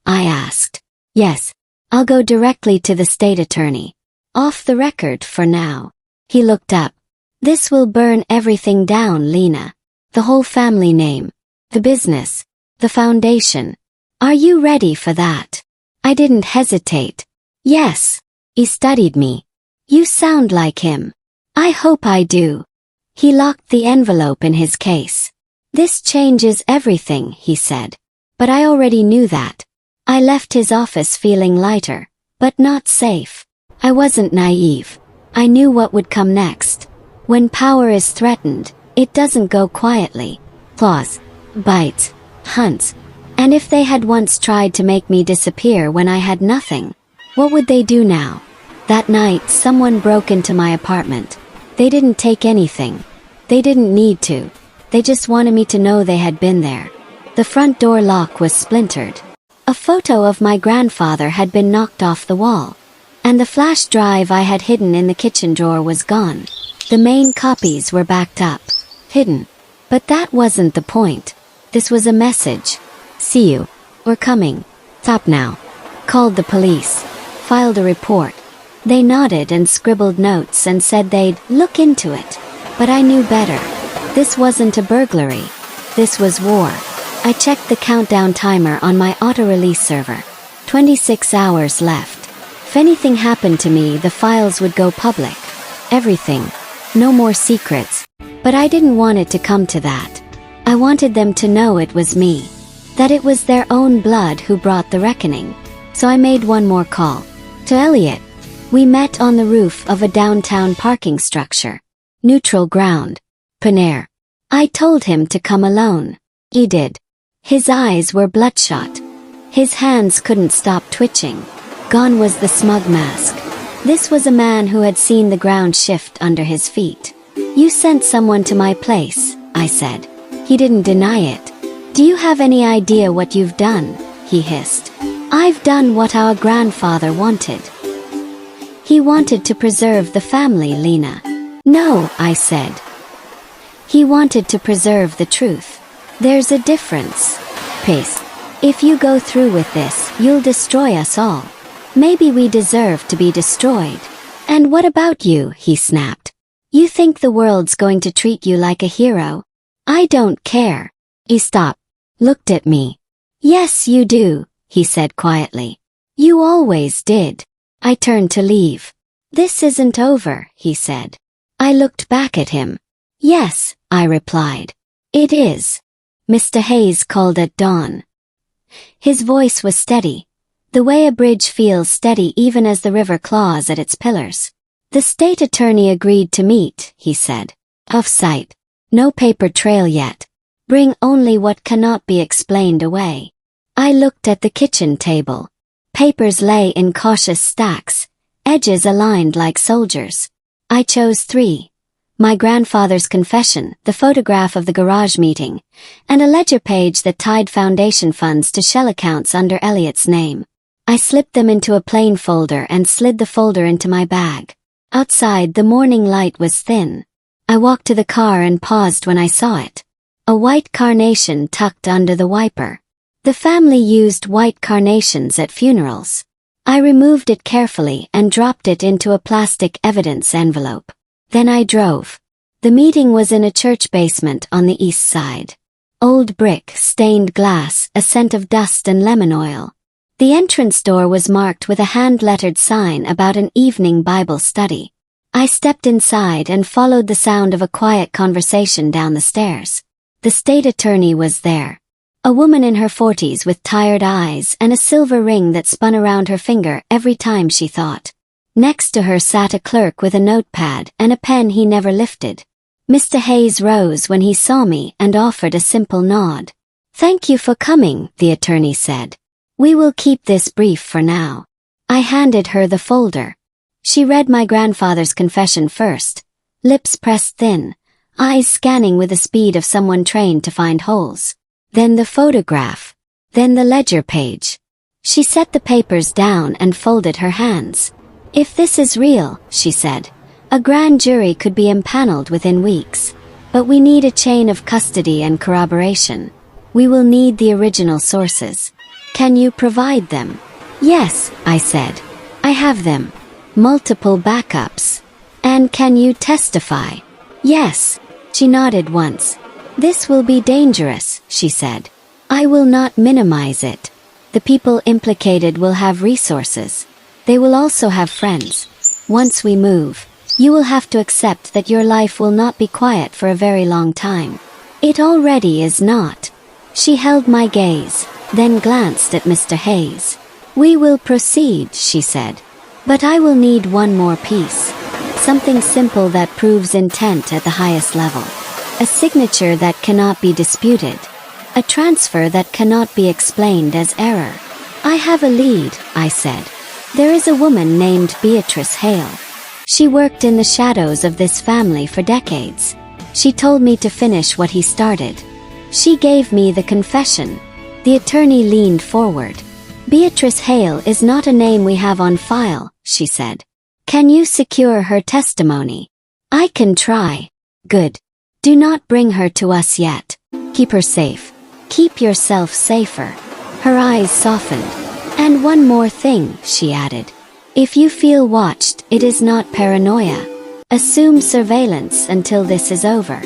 I asked. "Yes. I'll go directly to the state attorney. Off the record for now." He looked up. "This will burn everything down, Lena. The whole family name. The business. The foundation. Are you ready for that?" I didn't hesitate. "Yes." He studied me. "You sound like him." "I hope I do." He locked the envelope in his case. "This changes everything," he said. But I already knew that. I left his office feeling lighter, but not safe. I wasn't naive. I knew what would come next. When power is threatened, it doesn't go quietly. Claws, bites, hunts. And if they had once tried to make me disappear when I had nothing, what would they do now? That night, someone broke into my apartment. They didn't take anything. They didn't need to. They just wanted me to know they had been there. The front door lock was splintered. A photo of my grandfather had been knocked off the wall. And the flash drive I had hidden in the kitchen drawer was gone. The main copies were backed up. Hidden. But that wasn't the point. This was a message. "See you. We're coming. Stop now." Called the police. Filed a report. They nodded and scribbled notes and said they'd look into it. But I knew better. This wasn't a burglary. This was war. I checked the countdown timer on my auto-release server. 26 hours left. If anything happened to me, the files would go public. Everything. No more secrets. But I didn't want it to come to that. I wanted them to know it was me. That it was their own blood who brought the reckoning. So I made one more call. To Elliot. We met on the roof of a downtown parking structure. Neutral ground. Panera. I told him to come alone. He did. His eyes were bloodshot. His hands couldn't stop twitching. Gone was the smug mask. This was a man who had seen the ground shift under his feet. "You sent someone to my place," I said. He didn't deny it. "Do you have any idea what you've done?" he hissed. "I've done what our grandfather wanted. He wanted to preserve the family, Lena." "No," I said. "He wanted to preserve the truth. There's a difference. Pace. If you go through with this, you'll destroy us all. Maybe we deserve to be destroyed." "And what about you?" he snapped. "You think the world's going to treat you like a hero? I don't care." He stopped. Looked at me. "Yes, you do," he said quietly. "You always did." I turned to leave. "This isn't over," he said. I looked back at him. "Yes," I replied. "It is." Mr. Hayes called at dawn. His voice was steady, the way a bridge feels steady even as the river claws at its pillars. "The state attorney agreed to meet," he said. "Off-site. No paper trail yet. Bring only what cannot be explained away." I looked at the kitchen table. Papers lay in cautious stacks, edges aligned like soldiers. I chose 3. My grandfather's confession, the photograph of the garage meeting, and a ledger page that tied foundation funds to shell accounts under Elliot's name. I slipped them into a plain folder and slid the folder into my bag. Outside, the morning light was thin. I walked to the car and paused when I saw it. A white carnation tucked under the wiper. The family used white carnations at funerals. I removed it carefully and dropped it into a plastic evidence envelope. Then I drove. The meeting was in a church basement on the east side. Old brick, stained glass, a scent of dust and lemon oil. The entrance door was marked with a hand-lettered sign about an evening Bible study. I stepped inside and followed the sound of a quiet conversation down the stairs. The state attorney was there. A woman in her 40s with tired eyes and a silver ring that spun around her finger every time she thought. Next to her sat a clerk with a notepad and a pen he never lifted. Mr. Hayes rose when he saw me and offered a simple nod. "Thank you for coming," the attorney said. "We will keep this brief for now." I handed her the folder. She read my grandfather's confession first, lips pressed thin, eyes scanning with the speed of someone trained to find holes. Then the photograph. Then the ledger page. She set the papers down and folded her hands. "If this is real," she said, "a grand jury could be impaneled within weeks. But we need a chain of custody and corroboration. We will need the original sources. Can you provide them?" "Yes," I said. "I have them. Multiple backups." "And can you testify?" "Yes." She nodded once. "This will be dangerous," she said. "I will not minimize it. The people implicated will have resources. They will also have friends. Once we move, you will have to accept that your life will not be quiet for a very long time. It already is not." She held my gaze, then glanced at Mr. Hayes. "We will proceed," she said. "But I will need one more piece. Something simple that proves intent at the highest level. A signature that cannot be disputed. A transfer that cannot be explained as error." "I have a lead," I said. "There is a woman named Beatrice Hale. She worked in the shadows of this family for decades. She told me to finish what he started. She gave me the confession." The attorney leaned forward. "Beatrice Hale is not a name we have on file," she said. "Can you secure her testimony?" "I can try." "Good. Do not bring her to us yet. Keep her safe. Keep yourself safer." Her eyes softened. "And one more thing," she added. "If you feel watched, it is not paranoia. Assume surveillance until this is over."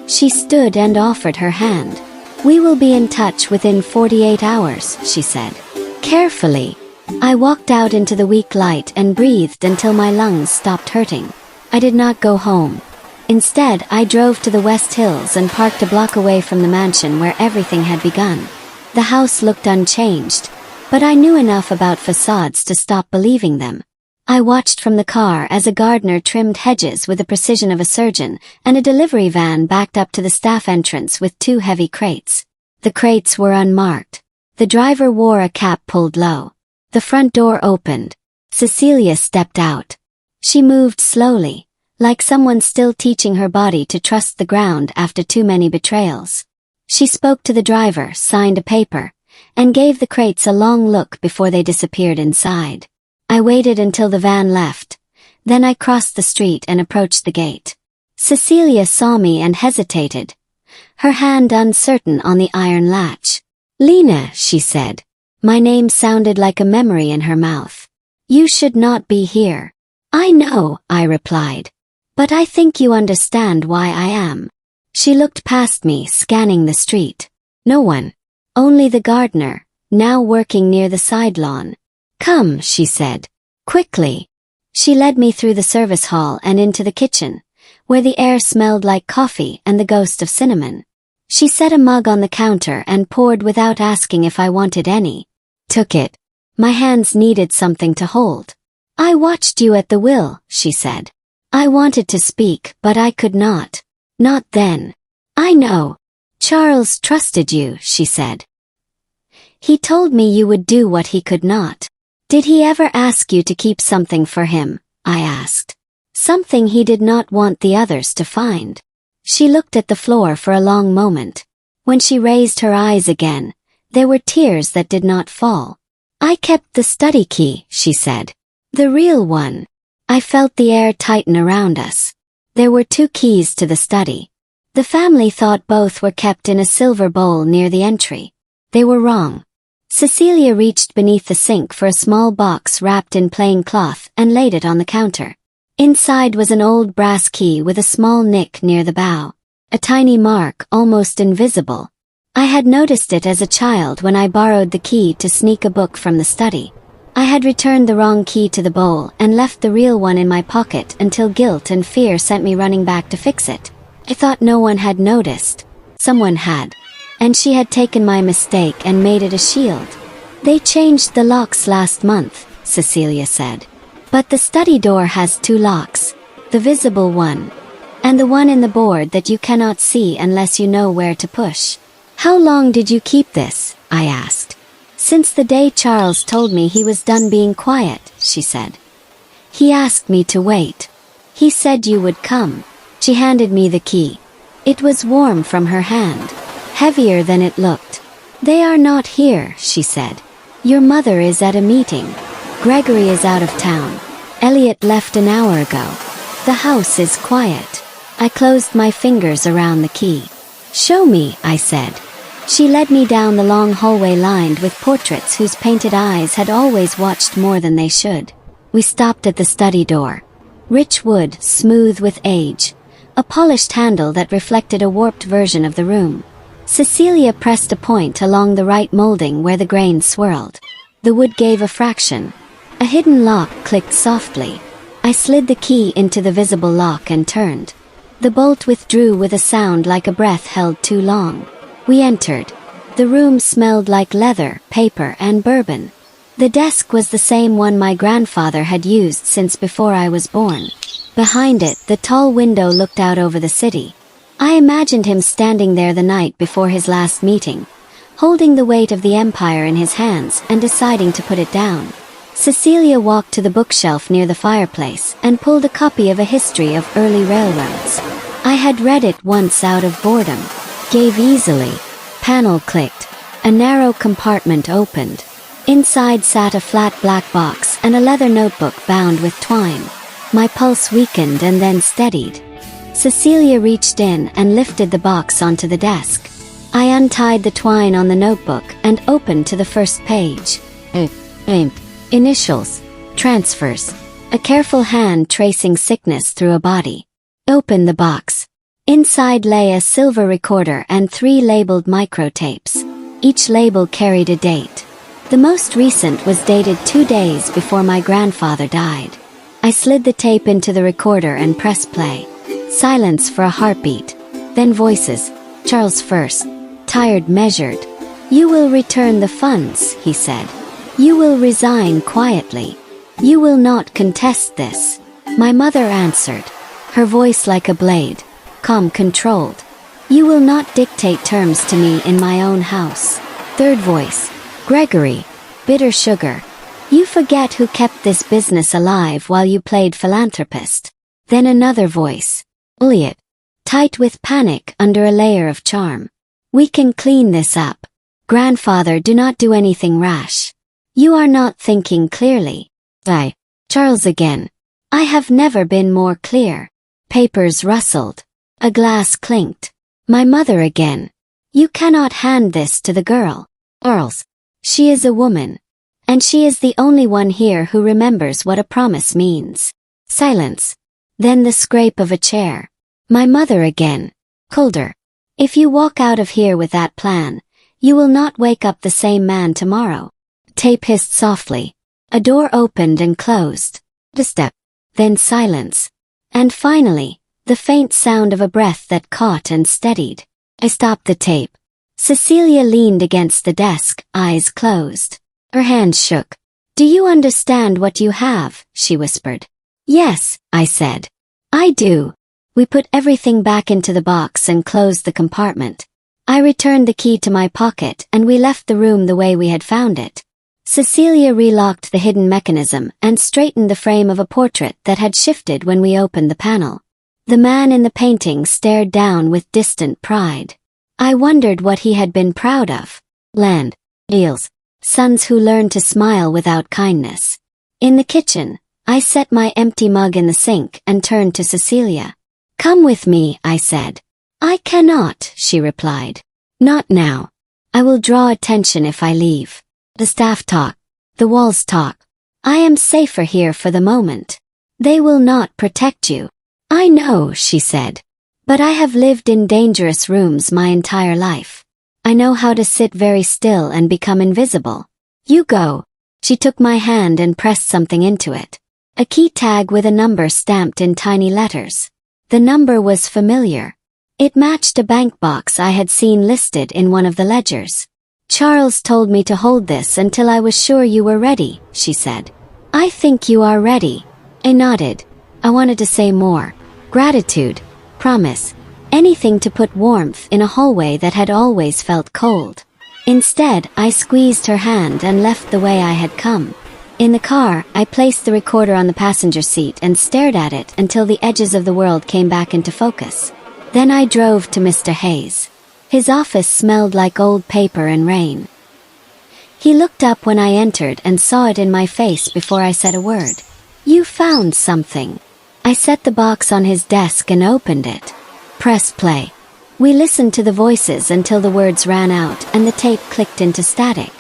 She stood and offered her hand. "We will be in touch within 48 hours, she said. Carefully. I walked out into the weak light and breathed until my lungs stopped hurting. I did not go home. Instead, I drove to the West Hills and parked a block away from the mansion where everything had begun. The house looked unchanged, but I knew enough about facades to stop believing them. I watched from the car as a gardener trimmed hedges with the precision of a surgeon, and a delivery van backed up to the staff entrance with 2 heavy crates. The crates were unmarked. The driver wore a cap pulled low. The front door opened. Cecilia stepped out. She moved slowly, like someone still teaching her body to trust the ground after too many betrayals. She spoke to the driver, signed a paper, and gave the crates a long look before they disappeared inside. I waited until the van left. Then I crossed the street and approached the gate. Cecilia saw me and hesitated, her hand uncertain on the iron latch. "Lena," she said. My name sounded like a memory in her mouth. "You should not be here." "I know," I replied. "But I think you understand why I am." She looked past me, scanning the street. No one. Only the gardener, now working near the side lawn. "Come," she said. "Quickly." She led me through the service hall and into the kitchen, where the air smelled like coffee and the ghost of cinnamon. She set a mug on the counter and poured without asking if I wanted any. Took it. My hands needed something to hold. "I watched you at the will," she said. "I wanted to speak, but I could not. Not then." "I know. Charles trusted you," she said. "He told me you would do what he could not." "Did he ever ask you to keep something for him?" I asked. "Something he did not want the others to find." She looked at the floor for a long moment. When she raised her eyes again, there were tears that did not fall. "I kept the study key," she said. "The real one." I felt the air tighten around us. There were 2 keys to the study. The family thought both were kept in a silver bowl near the entry. They were wrong. Cecilia reached beneath the sink for a small box wrapped in plain cloth and laid it on the counter. Inside was an old brass key with a small nick near the bow. A tiny mark, almost invisible. I had noticed it as a child when I borrowed the key to sneak a book from the study. I had returned the wrong key to the bowl and left the real one in my pocket until guilt and fear sent me running back to fix it. I thought no one had noticed. Someone had. And she had taken my mistake and made it a shield. "They changed the locks last month," Cecilia said. "But the study door has 2 locks. The visible one. And the one in the board that you cannot see unless you know where to push." "How long did you keep this?" I asked. "Since the day Charles told me he was done being quiet," she said. "He asked me to wait. He said you would come." She handed me the key. It was warm from her hand, heavier than it looked. "They are not here," she said. "Your mother is at a meeting. Gregory is out of town. Elliot left an hour ago. The house is quiet." I closed my fingers around the key. "Show me," I said. She led me down the long hallway lined with portraits whose painted eyes had always watched more than they should. We stopped at the study door. Rich wood, smooth with age. A polished handle that reflected a warped version of the room. Cecilia pressed a point along the right molding where the grain swirled. The wood gave a fraction. A hidden lock clicked softly. I slid the key into the visible lock and turned. The bolt withdrew with a sound like a breath held too long. We entered. The room smelled like leather, paper, and bourbon. The desk was the same one my grandfather had used since before I was born. Behind it, the tall window looked out over the city. I imagined him standing there the night before his last meeting, holding the weight of the empire in his hands and deciding to put it down. Cecilia walked to the bookshelf near the fireplace and pulled a copy of a history of early railroads. I had read it once out of boredom. Gave easily. Panel clicked. A narrow compartment opened. Inside sat a flat black box and a leather notebook bound with twine. My pulse weakened and then steadied. Cecilia reached in and lifted the box onto the desk. I untied the twine on the notebook and opened to the first page. Initials. Transfers. A careful hand tracing sickness through a body. Open the box. Inside lay a silver recorder and 3 labeled microtapes. Each label carried a date. The most recent was dated 2 days before my grandfather died. I slid the tape into the recorder and pressed play. Silence for a heartbeat. Then voices. Charles first. Tired, measured. "You will return the funds," he said. "You will resign quietly. You will not contest this." My mother answered, her voice like a blade. Calm, controlled. "You will not dictate terms to me in my own house." Third voice. Gregory. Bitter sugar. "You forget who kept this business alive while you played philanthropist." Then another voice. Elliot. Tight with panic under a layer of charm. "We can clean this up. Grandfather, do not do anything rash. You are not thinking clearly." Charles again. "I have never been more clear." Papers rustled. A glass clinked. My mother again. "You cannot hand this to the girl. Earls. She is a woman. And she is the only one here who remembers what a promise means." Silence. Then the scrape of a chair. My mother again. Colder. "If you walk out of here with that plan, you will not wake up the same man tomorrow." Tape hissed softly. A door opened and closed. A step. Then silence. And finally, the faint sound of a breath that caught and steadied. I stopped the tape. Cecilia leaned against the desk, eyes closed. Her hands shook. "Do you understand what you have?" she whispered. "Yes," I said. "I do." We put everything back into the box and closed the compartment. I returned the key to my pocket and we left the room the way we had found it. Cecilia relocked the hidden mechanism and straightened the frame of a portrait that had shifted when we opened the panel. The man in the painting stared down with distant pride. I wondered what he had been proud of. Land. Deals. Sons who learned to smile without kindness. In the kitchen, I set my empty mug in the sink and turned to Cecilia. "Come with me," I said. "I cannot," she replied. "Not now. I will draw attention if I leave. The staff talk. The walls talk. I am safer here for the moment. They will not protect you." "I know," she said. "But I have lived in dangerous rooms my entire life. I know how to sit very still and become invisible. You go." She took my hand and pressed something into it. A key tag with a number stamped in tiny letters. The number was familiar. It matched a bank box I had seen listed in one of the ledgers. "Charles told me to hold this until I was sure you were ready," she said. "I think you are ready." I nodded. I wanted to say more. Gratitude. Promise. Anything to put warmth in a hallway that had always felt cold. Instead, I squeezed her hand and left the way I had come. In the car, I placed the recorder on the passenger seat and stared at it until the edges of the world came back into focus. Then I drove to Mr. Hayes. His office smelled like old paper and rain. He looked up when I entered and saw it in my face before I said a word. "You found something." I set the box on his desk and opened it. Press play. We listened to the voices until the words ran out and the tape clicked into static.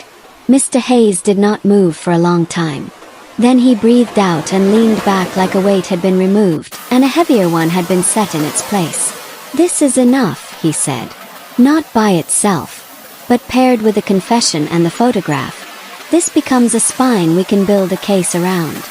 Mr. Hayes did not move for a long time. Then he breathed out and leaned back like a weight had been removed, and a heavier one had been set in its place. "This is enough," he said. "Not by itself, but paired with the confession and the photograph. This becomes a spine we can build a case around."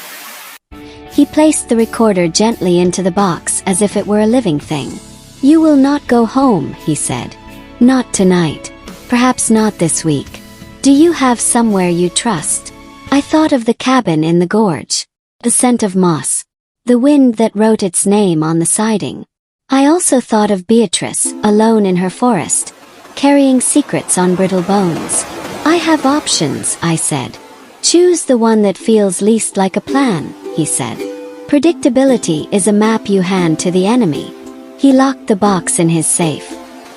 He placed the recorder gently into the box as if it were a living thing. "You will not go home," he said. "Not tonight. Perhaps not this week. Do you have somewhere you trust?" I thought of the cabin in the gorge, the scent of moss, the wind that wrote its name on the siding. I also thought of Beatrice, alone in her forest, carrying secrets on brittle bones. "I have options," I said. "Choose the one that feels least like a plan," he said. "Predictability is a map you hand to the enemy." He locked the box in his safe.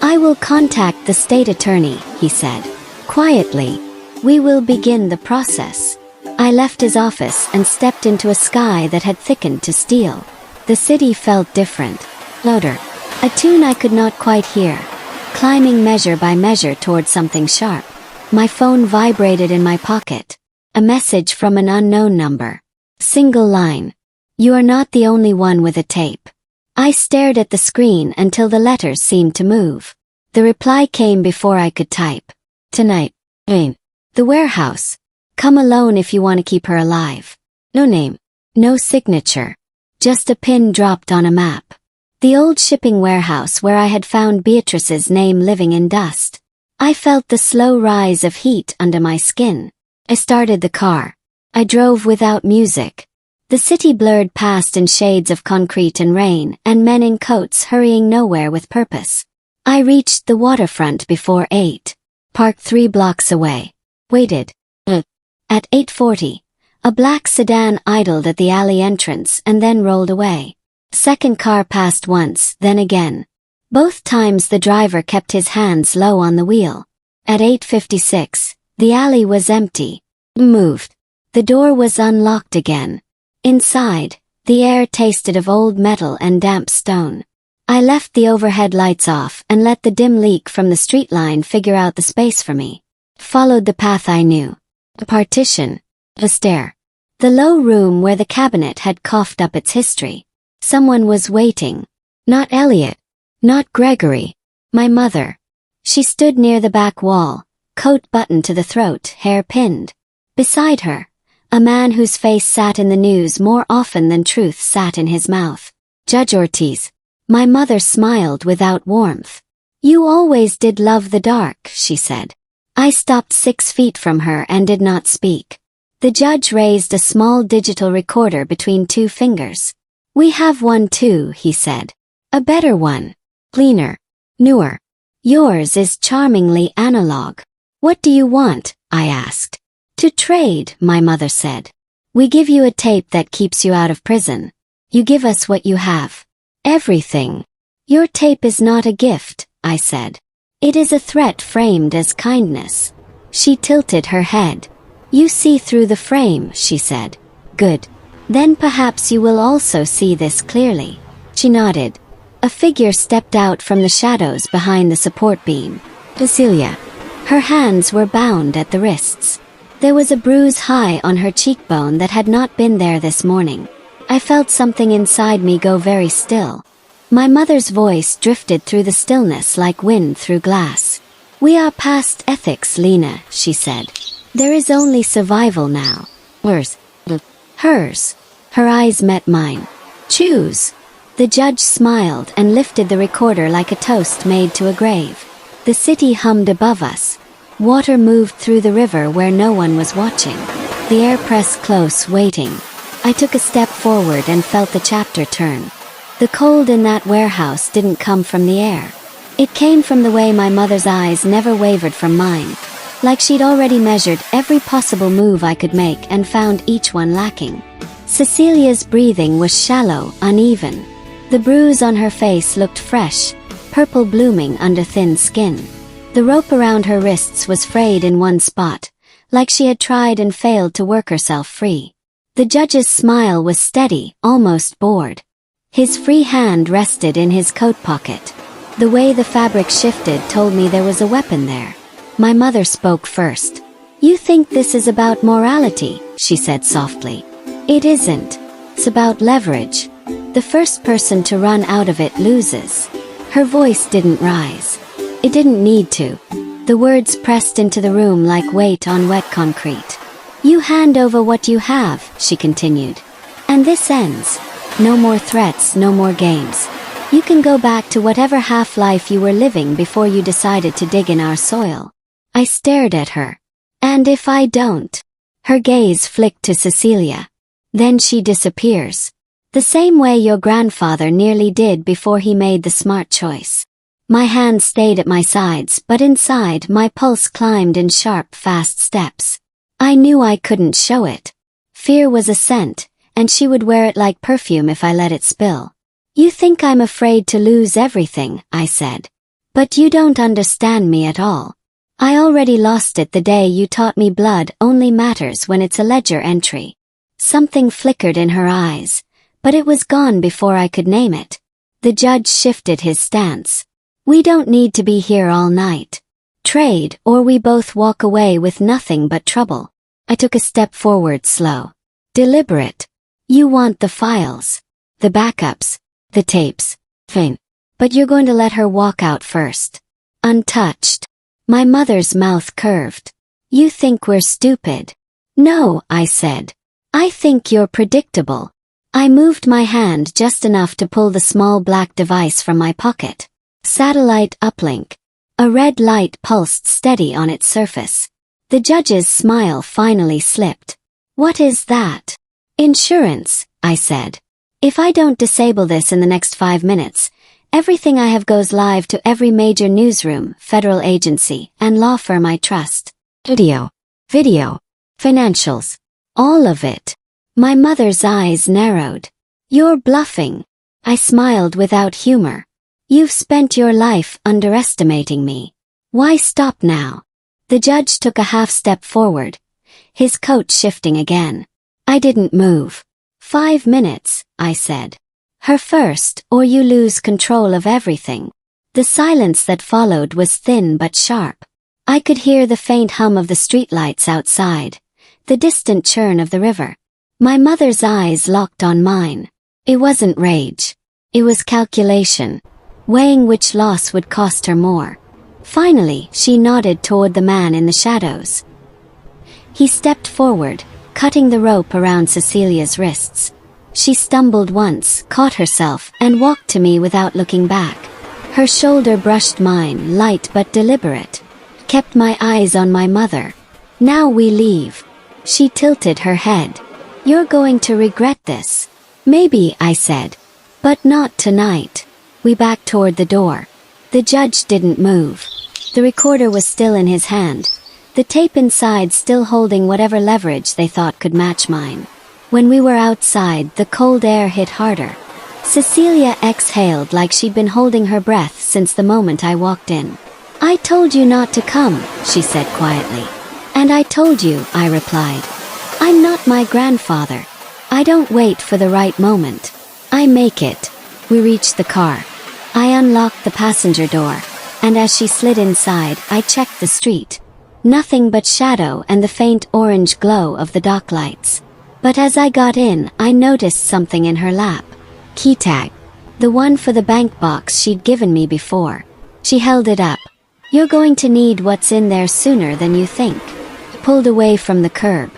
"I will contact the state attorney," he said. Quietly, "We will begin the process." I left his office and stepped into a sky that had thickened to steel. The city felt different, louder, a tune I could not quite hear, climbing measure by measure toward something sharp. My phone vibrated in my pocket. A message from an unknown number. Single line. "You are not the only one with a tape." I stared at the screen until the letters seemed to move. The reply came before I could type. "Tonight. Wayne. The warehouse. Come alone if you want to keep her alive." No name. No signature. Just a pin dropped on a map. The old shipping warehouse where I had found Beatrice's name living in dust. I felt the slow rise of heat under my skin. I started the car. I drove without music. The city blurred past in shades of concrete and rain, and men in coats hurrying nowhere with purpose. I reached the waterfront before 8. Parked 3 blocks away. Waited. At 8:40, a black sedan idled at the alley entrance and then rolled away. Second car passed once, then again. Both times the driver kept his hands low on the wheel. At 8:56, the alley was empty. Moved. The door was unlocked again. Inside, the air tasted of old metal and damp stone. I left the overhead lights off and let the dim leak from the street line figure out the space for me. Followed the path I knew. A partition. A stair. The low room where the cabinet had coughed up its history. Someone was waiting. Not Elliot. Not Gregory. My mother. She stood near the back wall, coat buttoned to the throat, hair pinned. Beside her, a man whose face sat in the news more often than truth sat in his mouth. Judge Ortiz. My mother smiled without warmth. "You always did love the dark," she said. I stopped 6 feet from her and did not speak. The judge raised a small digital recorder between 2 fingers. "We have one too," he said. "A better one. Cleaner. Newer. Yours is charmingly analog." "What do you want?" I asked. "To trade," my mother said. "We give you a tape that keeps you out of prison. You give us what you have. Everything." "Your tape is not a gift," I said. "It is a threat framed as kindness." She tilted her head. "You see through the frame," she said. "Good. Then perhaps you will also see this clearly." She nodded. A figure stepped out from the shadows behind the support beam. Cecilia. Her hands were bound at the wrists. There was a bruise high on her cheekbone that had not been there this morning. I felt something inside me go very still. My mother's voice drifted through the stillness like wind through glass. "We are past ethics, Lena," she said. "There is only survival now." "Hers." "Hers." Her eyes met mine. "Choose." The judge smiled and lifted the recorder like a toast made to a grave. The city hummed above us. Water moved through the river where no one was watching. The air pressed close, waiting. I took a step forward and felt the chapter turn. The cold in that warehouse didn't come from the air. It came from the way my mother's eyes never wavered from mine. like she'd already measured every possible move I could make and found each one lacking. Cecilia's breathing was shallow, uneven. The bruise on her face looked fresh, purple blooming under thin skin. The rope around her wrists was frayed in one spot, like she had tried and failed to work herself free. The judge's smile was steady, almost bored. His free hand rested in his coat pocket. The way the fabric shifted told me there was a weapon there. My mother spoke first. "You think this is about morality," she said softly. "It isn't. It's about leverage. The first person to run out of it loses." Her voice didn't rise. It didn't need to. The words pressed into the room like weight on wet concrete. "You hand over what you have," she continued. "And this ends. No more threats, no more games. You can go back to whatever half-life you were living before you decided to dig in our soil." I stared at her. "And if I don't?" Her gaze flicked to Cecilia. "Then she disappears. The same way your grandfather nearly did before he made the smart choice." My hands stayed at my sides, but inside my pulse climbed in sharp, fast steps. I knew I couldn't show it. Fear was a scent, and she would wear it like perfume if I let it spill. "You think I'm afraid to lose everything," I said. "But you don't understand me at all. I already lost it the day you taught me blood only matters when it's a ledger entry." Something flickered in her eyes, but it was gone before I could name it. The judge shifted his stance. "We don't need to be here all night. Trade, or we both walk away with nothing but trouble." I took a step forward, slow, deliberate. "You want the files, the backups, the tapes. Fine. But you're going to let her walk out first. Untouched." My mother's mouth curved. "You think we're stupid." "No," I said. "I think you're predictable." I moved my hand just enough to pull the small black device from my pocket. Satellite uplink. A red light pulsed steady on its surface. The judge's smile finally slipped. "What is that?" "Insurance," I said. "If I don't disable this in the next 5 minutes, everything I have goes live to every major newsroom, federal agency, and law firm I trust. Video, financials. All of it." My mother's eyes narrowed. "You're bluffing." I smiled without humor. "You've spent your life underestimating me. Why stop now?" The judge took a half step forward, his coat shifting again. I didn't move. 5 minutes, I said. Her first, or you lose control of everything. The silence that followed was thin but sharp. I could hear the faint hum of the streetlights outside, the distant churn of the river. My mother's eyes locked on mine. It wasn't rage. It was calculation, weighing which loss would cost her more. Finally, she nodded toward the man in the shadows. He stepped forward, cutting the rope around Cecilia's wrists. She stumbled once, caught herself, and walked to me without looking back. Her shoulder brushed mine, light but deliberate. Kept my eyes on my mother. "Now we leave." She tilted her head. "You're going to regret this." "Maybe," I said. "But not tonight." We backed toward the door. The judge didn't move. The recorder was still in his hand, the tape inside still holding whatever leverage they thought could match mine. When we were outside, the cold air hit harder. Cecilia exhaled like she'd been holding her breath since the moment I walked in. "I told you not to come," she said quietly. "And I told you," I replied. "I'm not my grandfather. I don't wait for the right moment. I make it." We reached the car. I unlocked the passenger door, and as she slid inside, I checked the street. Nothing but shadow and the faint orange glow of the dock lights. But as I got in, I noticed something in her lap. Key tag. The one for the bank box she'd given me before. She held it up. "You're going to need what's in there sooner than you think." Pulled away from the curb.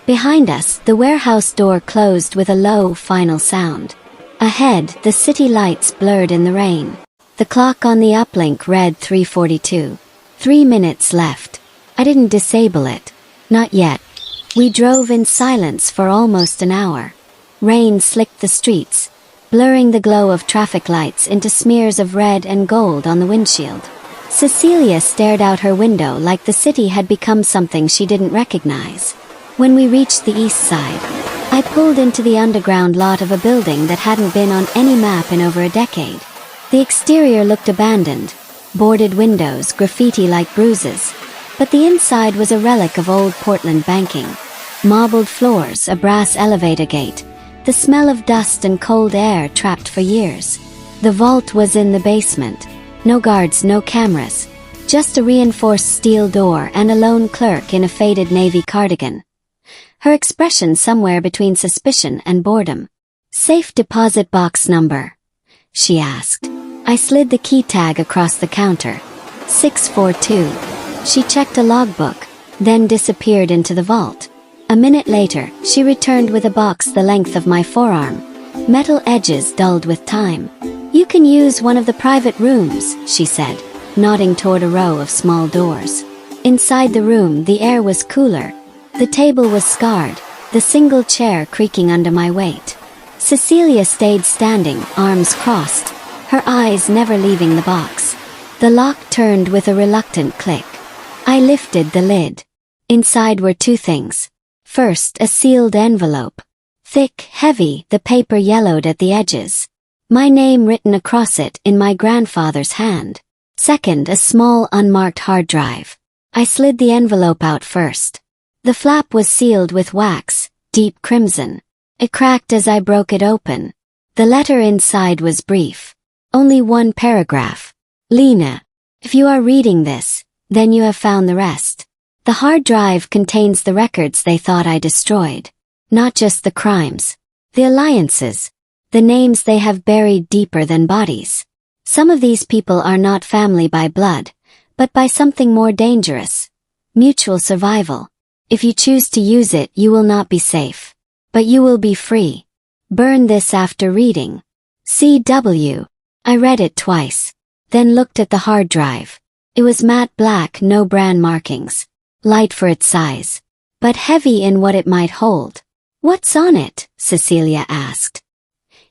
Behind us, the warehouse door closed with a low, final sound. Ahead, the city lights blurred in the rain. The clock on the uplink read 3:42. 3 minutes left. I didn't disable it. Not yet. We drove in silence for almost an hour. Rain slicked the streets, blurring the glow of traffic lights into smears of red and gold on the windshield. Cecilia stared out her window like the city had become something she didn't recognize. When we reached the east side, I pulled into the underground lot of a building that hadn't been on any map in over a decade. The exterior looked abandoned, boarded windows, graffiti like bruises, but the inside was a relic of old Portland banking. Marbled floors, a brass elevator gate, the smell of dust and cold air trapped for years. The vault was in the basement. No guards, no cameras, just a reinforced steel door and a lone clerk in a faded navy cardigan. Her expression somewhere between suspicion and boredom. "Safe deposit box number?" she asked. I slid the key tag across the counter. 642. She checked a logbook, then disappeared into the vault. A minute later, she returned with a box the length of my forearm, metal edges dulled with time. "You can use one of the private rooms," she said, nodding toward a row of small doors. Inside the room, the air was cooler. The table was scarred, the single chair creaking under my weight. Cecilia stayed standing, arms crossed, her eyes never leaving the box. The lock turned with a reluctant click. I lifted the lid. Inside were two things. First, a sealed envelope. Thick, heavy, the paper yellowed at the edges. My name written across it in my grandfather's hand. Second, a small unmarked hard drive. I slid the envelope out first. The flap was sealed with wax, deep crimson. It cracked as I broke it open. The letter inside was brief. Only one paragraph. "Lena, if you are reading this, then you have found the rest. The hard drive contains the records they thought I destroyed. Not just the crimes. The alliances. The names they have buried deeper than bodies. Some of these people are not family by blood, but by something more dangerous. Mutual survival. If you choose to use it, you will not be safe. But you will be free. Burn this after reading. C.W." I read it twice, then looked at the hard drive. It was matte black, no brand markings. Light for its size, but heavy in what it might hold. "What's on it?" Cecilia asked.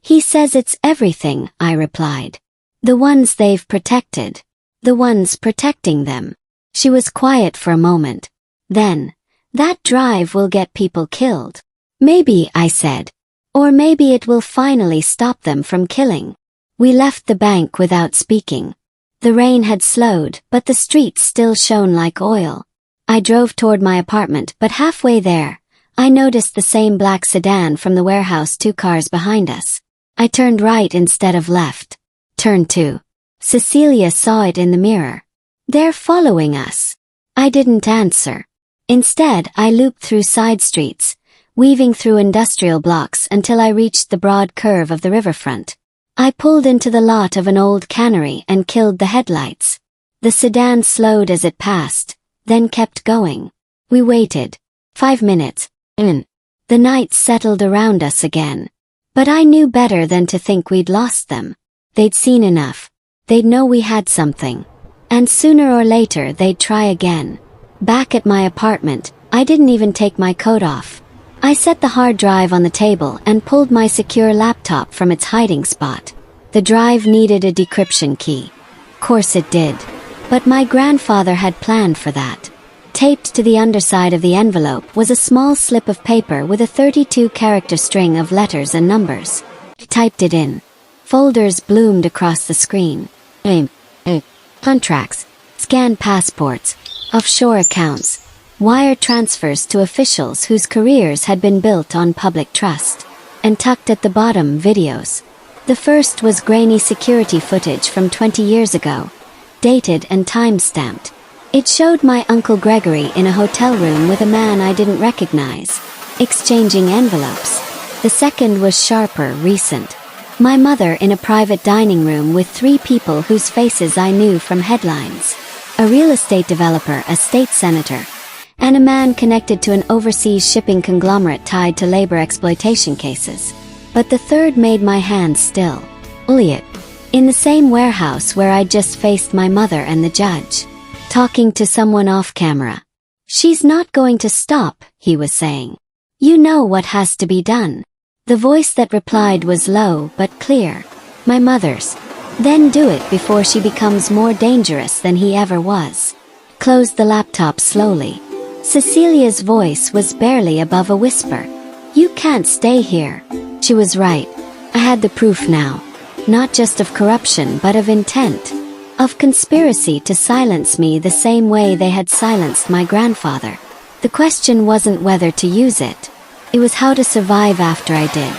"He says it's everything," I replied. "The ones they've protected. The ones protecting them." She was quiet for a moment. Then, "That drive will get people killed." "Maybe," I said. "Or maybe it will finally stop them from killing." We left the bank without speaking. The rain had slowed, but the streets still shone like oil. I drove toward my apartment, but halfway there, I noticed the same black sedan from the warehouse 2 cars behind us. I turned right instead of left. Turn 2. Cecilia saw it in the mirror. "They're following us." I didn't answer. Instead, I looped through side streets, weaving through industrial blocks until I reached the broad curve of the riverfront. I pulled into the lot of an old cannery and killed the headlights. The sedan slowed as it passed, then kept going. We waited. 5 minutes. The night settled around us again. But I knew better than to think we'd lost them. They'd seen enough. They'd know we had something. And sooner or later they'd try again. Back at my apartment, I didn't even take my coat off. I set the hard drive on the table and pulled my secure laptop from its hiding spot. The drive needed a decryption key. Course it did. But my grandfather had planned for that. Taped to the underside of the envelope was a small slip of paper with a 32-character string of letters and numbers. He typed it in. Folders bloomed across the screen. Contracts, scanned passports, offshore accounts, wire transfers to officials whose careers had been built on public trust. And tucked at the bottom, videos. The first was grainy security footage from 20 years ago, dated and time-stamped. It showed my Uncle Gregory in a hotel room with a man I didn't recognize, exchanging envelopes. The second was sharper, recent. My mother in a private dining room with 3 people whose faces I knew from headlines. A real estate developer, a state senator, and a man connected to an overseas shipping conglomerate tied to labor exploitation cases. But the third made my hands still. Elliot. In the same warehouse where I'd just faced my mother and the judge. Talking to someone off camera. "She's not going to stop," he was saying. "You know what has to be done." The voice that replied was low but clear. My mother's. Then do it before she becomes more dangerous than he ever was. Close the laptop slowly. Cecilia's voice was barely above a whisper. You can't stay here. She was right. I had the proof now. Not just of corruption but of intent. Of conspiracy to silence me the same way they had silenced my grandfather. The question wasn't whether to use it. It was how to survive after I did.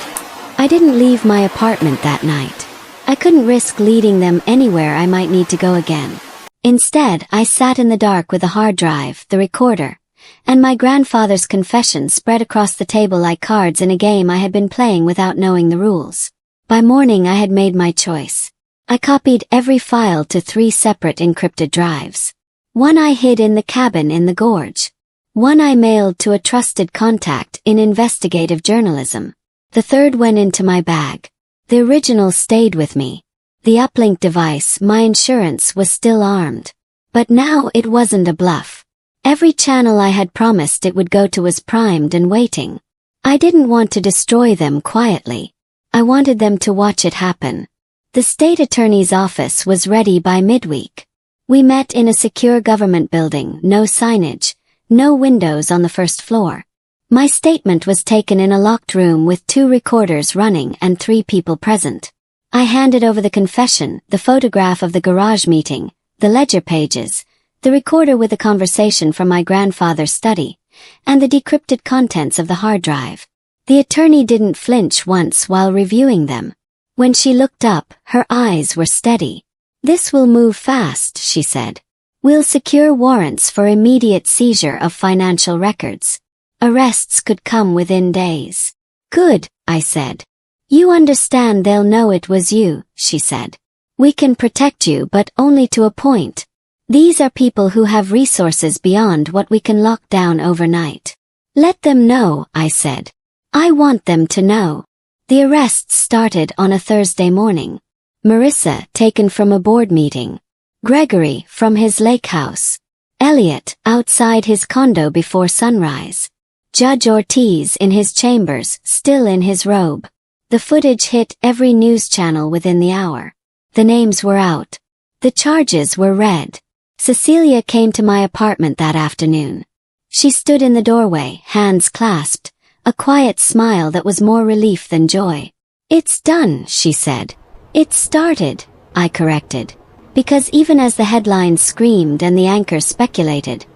I didn't leave my apartment that night. I couldn't risk leading them anywhere I might need to go again. Instead, I sat in the dark with the hard drive, the recorder, and my grandfather's confession spread across the table like cards in a game I had been playing without knowing the rules. By morning I had made my choice. I copied every file to 3 separate encrypted drives. One I hid in the cabin in the gorge. One I mailed to a trusted contact in investigative journalism. The third went into my bag. The original stayed with me. The uplink device, my insurance, was still armed. But now it wasn't a bluff. Every channel I had promised it would go to was primed and waiting. I didn't want to destroy them quietly. I wanted them to watch it happen. The state attorney's office was ready by midweek. We met in a secure government building, no signage, no windows on the first floor. My statement was taken in a locked room with 2 recorders running and 3 people present. I handed over the confession, the photograph of the garage meeting, the ledger pages, the recorder with the conversation from my grandfather's study, and the decrypted contents of the hard drive. The attorney didn't flinch once while reviewing them. When she looked up, her eyes were steady. This will move fast, she said. We'll secure warrants for immediate seizure of financial records. Arrests could come within days. Good, I said. You understand they'll know it was you, she said. We can protect you but only to a point. These are people who have resources beyond what we can lock down overnight. Let them know, I said. I want them to know. The arrests started on a Thursday morning. Marissa, taken from a board meeting. Gregory, from his lake house. Elliot, outside his condo before sunrise. Judge Ortiz in his chambers, still in his robe. The footage hit every news channel within the hour. The names were out. The charges were read. Cecilia came to my apartment that afternoon. She stood in the doorway, hands clasped, a quiet smile that was more relief than joy. It's done, she said. It started, I corrected. Because even as the headlines screamed and the anchors speculated,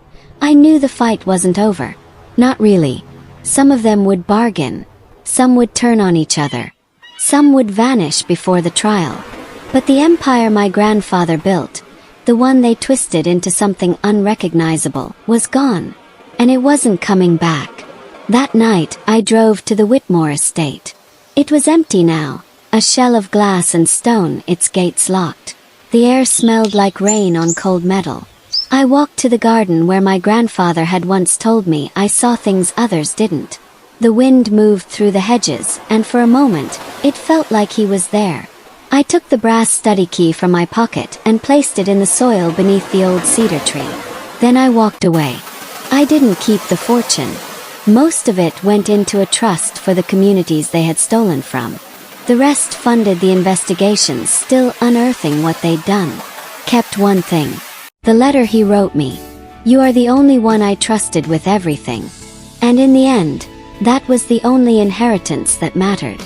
I knew the fight wasn't over. Not really. Some of them would bargain. Some would turn on each other. Some would vanish before the trial. But the empire my grandfather built, the one they twisted into something unrecognizable, was gone. And it wasn't coming back. That night, I drove to the Whitmore estate. It was empty now, a shell of glass and stone, its gates locked. The air smelled like rain on cold metal. I walked to the garden where my grandfather had once told me I saw things others didn't. The wind moved through the hedges, and for a moment, it felt like he was there. I took the brass study key from my pocket and placed it in the soil beneath the old cedar tree. Then I walked away. I didn't keep the fortune. Most of it went into a trust for the communities they had stolen from. The rest funded the investigations, still unearthing what they'd done. Kept one thing. The letter he wrote me. You are the only one I trusted with everything. And in the end, that was the only inheritance that mattered.